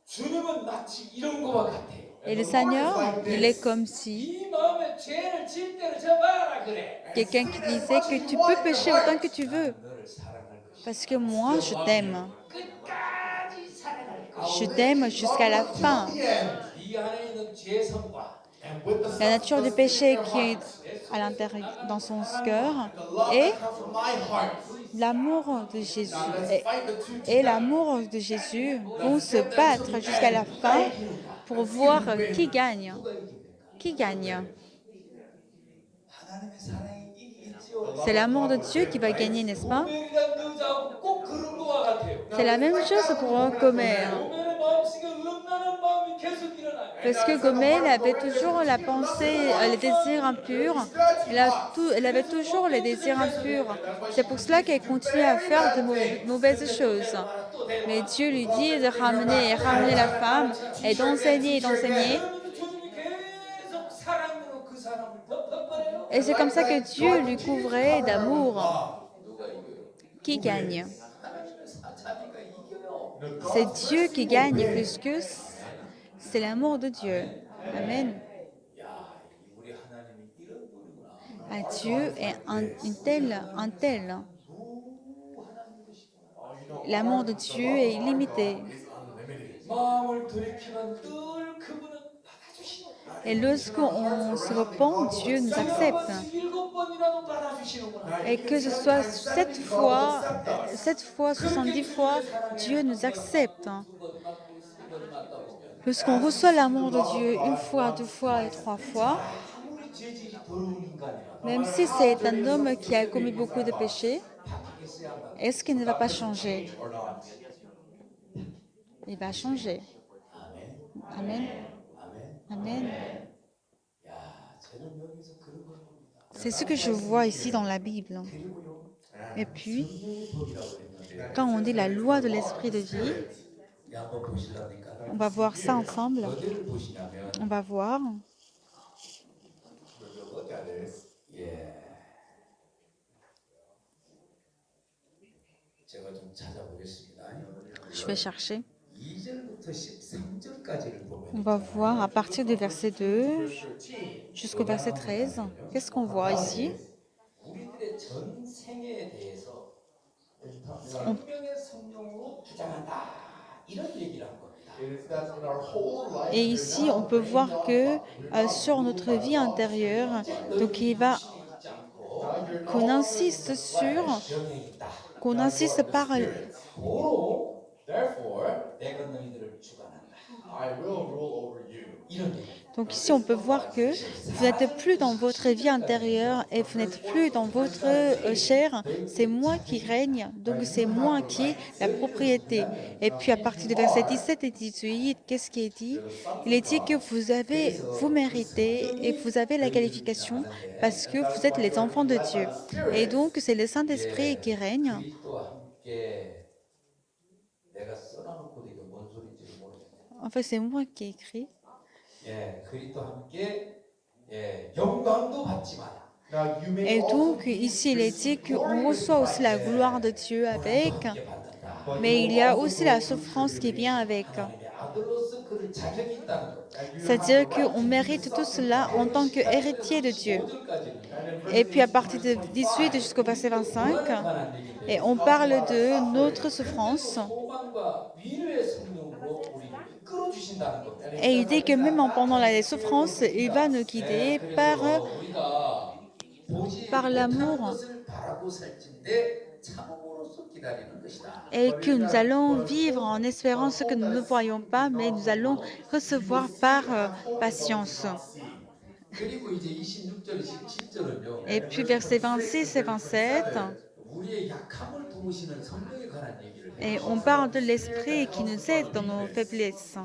주님은 마치 이런 것과 같아요. Et le Seigneur, il est comme si 네 마음에 죄를 질 대로 져봐라 그래. quelqu'un qui disait que tu peux pécher autant que tu veux, 너를 사랑할 것이다. parce que moi, je t'aime. 끝까지 사랑할 것이다. Je t'aime jusqu'à la fin. 네 안에 있는 죄성과 La nature du péché qui est à l'intérieur, dans son cœur, et l'amour de Jésus. Et l'amour de Jésus vont se battre jusqu'à la fin pour voir qui gagne. Qui gagne? 하나님의 사랑이 이기겠지요. C'est l'amour de Dieu qui va gagner, n'est-ce pas? 고멜이란 여자하고 꼭 그런 것과 같아요. C'est la même chose pour Gomer. 고멜의 마음속에 음란한 마음이 계속 일어나요. Parce que Gomer avait toujours la pensée, les désirs impurs. Elle avait toujours les désirs impurs. C'est pour cela qu'elle continuait à faire de mauvaises choses. Mais Dieu lui dit de ramener et ramener la femme et d'enseigner et d'enseigner. 주님이 계속 사랑으로 그 사람을 덮어버려요. Et c'est comme ça que Dieu lui couvrait d'amour. Qui gagne? 하나님의 자비가 이겨요. C'est Dieu qui gagne puisque c'est l'amour de Dieu. Amen. 야, 우리 하나님이 이런 분이구나. Ah, Dieu est un tel. L'amour de Dieu est illimité. 마음을 돌이키면 늘 그분은 받아주시는 Et lorsqu'on se repent, Dieu nous accepte. 7번이라도 받아주시는구나. Et que ce soit 7 fois, 70 fois, Dieu nous accepte. Lorsqu'on reçoit l'amour de Dieu une fois, 2 fois et 3 fois, 아무리 죄질이 더러운 인간이라도 même si c'est un homme qui a commis beaucoup de péchés, 바뀌겠어야 한다. est-ce qu'il ne va pas changer? Il va changer. 아멘. Amen. 아멘. Amen. 야, 저는 여기서 그런 걸 봅니다. C'est ce que je vois ici dans la Bible. 그리고요. Et puis, 성령의 법이라고 했는데 quand on dit la loi de l'esprit de vie, 야, 한번 보시려니까 on va voir ça ensemble. 어디를 보시냐면 On va voir. 예. 제가 좀 찾아보겠습니다. Je vais chercher. 2절부터 13절까지를 On 보면 va voir à partir du verset 2 jusqu'au verset 13. Qu'est-ce qu'on voit ici? 우리들의 전생에 대해서 생명의 성령으로 주장한다. 이런 얘기를 한 겁니다. Et ici, on peut voir que sur notre vie intérieure, donc qu'on insiste sur, 병에 있다. qu'on insiste par. 고로 therefore 내가 너희들을 주관한다. 이런 얘기. Donc ici, on peut voir que vous n'êtes plus dans votre vie intérieure et vous n'êtes plus dans votre chair. C'est moi qui règne, donc c'est moi qui ai la propriété. Et puis à partir du verset 17 et 18, qu'est-ce qui est dit? Il est dit que vous méritez et vous avez la qualification parce que vous êtes les enfants de Dieu. Et donc c'est le Saint-Esprit qui règne. 그리스도와 함께 내가 써놔놓고도 이게 뭔 소리인지 모르겠네. En fait, c'est moi qui ai écrit. 예, 그리스도와 함께 예, 영광도 받지 마라. Et donc ici, il est dit qu'on reçoit aussi la gloire de Dieu avec, 함께 받는다. mais il y a aussi la souffrance qui vient avec. 하나님의 아들로서 그럴 자격이 있다는 것. C'est-à-dire qu'on mérite tout cela en tant qu'héritier de Dieu. 5절까지는 Et puis à partir de 18 jusqu'au verset 25, et on parle de notre souffrance. 소망과 위로의 성령으로 우리를 이끌어 주신다는 겁니다. Et il dit que même pendant la souffrance, il va nous guider 그래서 우리가 보지 par 못하는 l'amour. 것을 바라고 살진데 참음으로써 기다리는 것이다. Et que nous allons vivre en espérant ce que nous ne voyons pas, mais nous allons recevoir par patience. 그리고 이제 26절, 27절은요. Et puis versets 26 et 27, 우리의 약함을 도우시는 성령에 관한 얘기를 해요. et on parle de l'esprit qui nous aide dans nos faiblesses.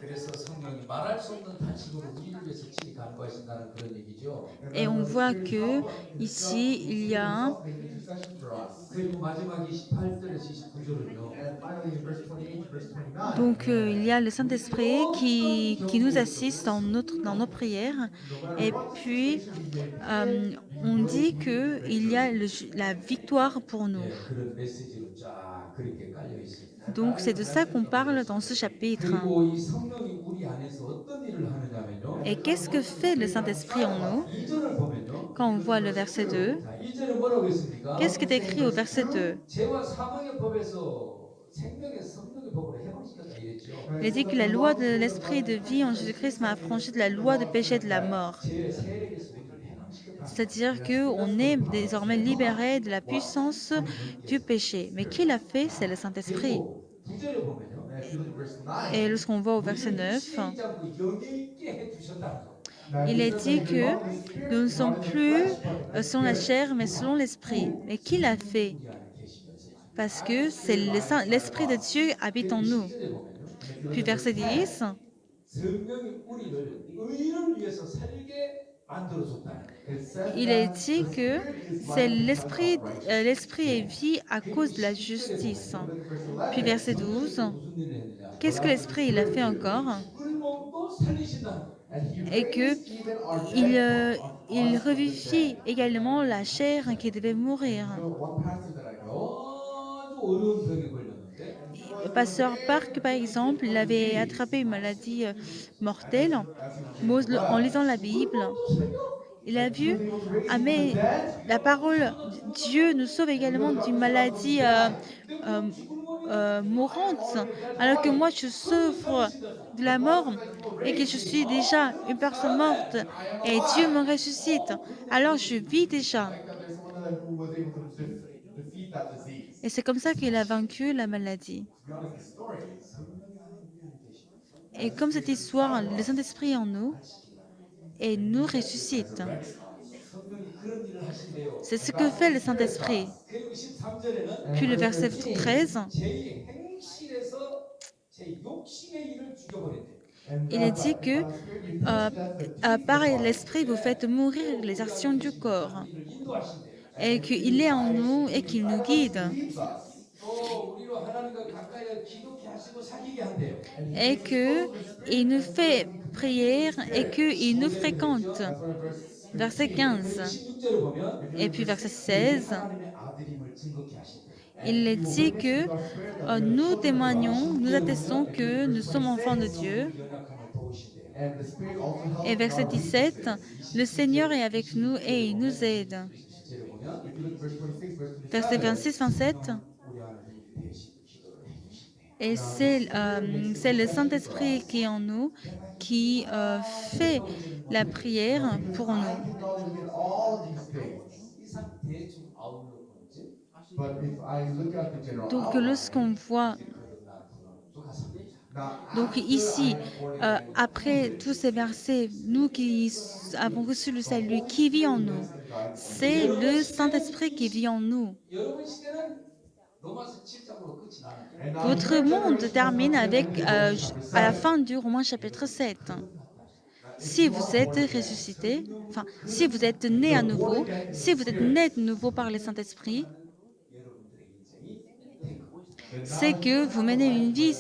그래서 성령이 말할 수 없는 탄식으로 우리를 위해서 친히 간구하신다는 그런 얘기죠. Et on voit que ici, il y a make intercession for us. 그리고 마지막 28절에서 29절은요. And finally, in verse 28 to verse 29, donc il y a le Saint-Esprit qui nous assiste dans nos prières. Et puis on dit que il y a la victoire pour nous. 예, 그런 메시지로 쫙 그렇게 깔려 있습니다. Donc c'est de ça qu'on parle dans ce chapitre. 그리고 이 성령이 우리 안에서 어떤 일을 하느냐면요. Et qu'est-ce que fait le Saint-Esprit en nous? 2절을 보면요. Quand on voit le verset 2, 자, 2절은 뭐라고 했습니까? qu'est-ce qui est écrit au verset 2? 죄와 사망의 법에서 생명의 성령의 법으로 해방시켰다 이랬죠. Il est dit que la loi de l'esprit de vie en Jésus-Christ m'a affranchi de la loi de péché et de la mort. 죄의 세력에서 우리를 해방시켰다. C'est-à-dire qu'on est désormais libéré de la puissance du péché. Mais qui l'a fait? C'est le Saint-Esprit. 그리고 9절에 보면요. if you look at verse 9, Et lorsqu'on voit au verset 9, 시행하지 않고 영에 있게 해주셨다는 거. il est dit que nous ne sommes plus selon la chair, mais selon l'esprit. Mais qui l'a fait? 우리 안에 계시면서. Parce que c'est l'Esprit de Dieu habite en nous. 10절에 보면요. Puis verset 10, 성령이 우리를 의를 위해서 살게 만들어줬다는 거. it says il est that dit the que Spirit is c'est life because l'esprit of righteousness. l'esprit est vie à cause de la justice. Look at verse Puis 11. verset 12, 무슨 일을 했느냐? qu'est-ce que l'esprit il a fait encore? 죽을 몸도 살리신다는 거. And he Et que raised even our il, dead il revivifie également la chair qui devait mourir. one passage that I know. 아주 어려운 병에 걸렸는데 Pasteur Park, par exemple, il avait attrapé une maladie mortelle. En lisant la Bible, il a vu, ah mais la parole, Dieu nous sauve également d'une maladie mourante, alors que moi je souffre de la mort et que je suis déjà une personne morte et Dieu me ressuscite, alors je vis déjà. Like that there's someone who was able to defeat that disease. Et c'est comme ça qu'il a vaincu la maladie. To be honest, the story is Et comme cette histoire, le Saint-Esprit est en nous et nous ressuscite. 성령이 그런 일을 하신대요. C'est ce que fait le Saint-Esprit. 그리고 13절에는 Puis le verset 13, 제 행실에서 제 욕심의 일을 죽여버렸대. il est dit que par l'Esprit, vous faites mourir les actions du corps 우리를 인도하신대요. et qu'il est en nous et qu'il nous guide leads us. 또 우리로 하나님과 가까이 기도케 하시고 사귀게 한대요. et qu'il nous fait prière et qu'il nous fréquente. Verset 15. 16절을 보면 Et puis verset 16, 하나님의 아들임을 증거케 하신대요. il est dit que nous témoignons, nous attestons que nous sommes enfants de Dieu. 연약함을 도우신대요. And the Spirit also helps Et verset 17, le Seigneur est avec nous et il nous aide. 20절을 보면 If you look at verse 26, verse 27, Verset 26, 27, 우리 안에 대신 기도를 해주신대요. et c'est le Saint-Esprit qui est en nous qui fait la prière pour nous. acknowledging in all these things. 이상 대충 아웃룩 본지 But if I look at the general Donc outline, lorsqu'on voit, 거듭난 분은 누가 삽니까? now donc ici, après tous ces versets, nous qui avons reçu le salut, qui vit en nous? C'est le Saint-Esprit qui vit en nous. 여러분 시대는 로마서 7장으로 끝이 나는 거예요. Votre monde termine avec, à la fin du Romains chapitre 7. Si vous êtes ressuscité, enfin, si vous êtes né à nouveau, si vous êtes né de nouveau par le Saint-Esprit, c'est que vous menez une vie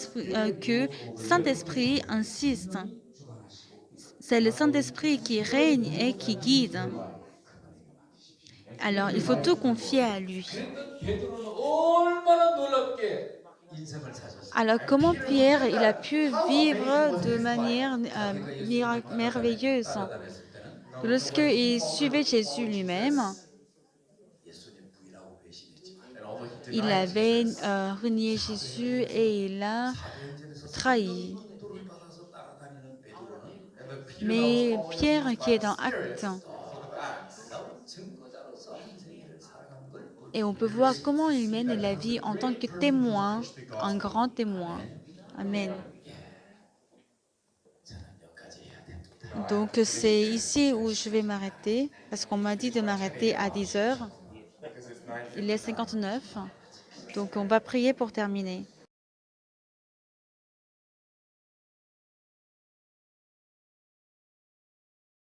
que Saint-Esprit insiste. C'est le Saint-Esprit qui règne et qui guide. Alors, il faut tout confier à lui. 그랬던 베드로는 얼마나 놀랍게 인생을 사셨어요. Alors, comment Pierre il a pu vivre de manière merveilleuse? 따라다녔을 때는 Lorsqu'il suivait Jésus lui-même, 예수님 부인하고 배신했지만 and although he il avait renié Jésus et il a 사도행전에서 trahi. 인도를 받아서 따라다니는 베드로는 Mais Pierre, qui est dans Actes, 증거자로서 인생을 살아가는 걸 et on peut voir comment il mène la vie en tant que témoin, un grand témoin. Amen. 저는 여기까지 해야 됩니다. Donc c'est ici où je vais m'arrêter, parce qu'on m'a dit de m'arrêter à 10 heures. Il est 59, donc on va prier pour terminer.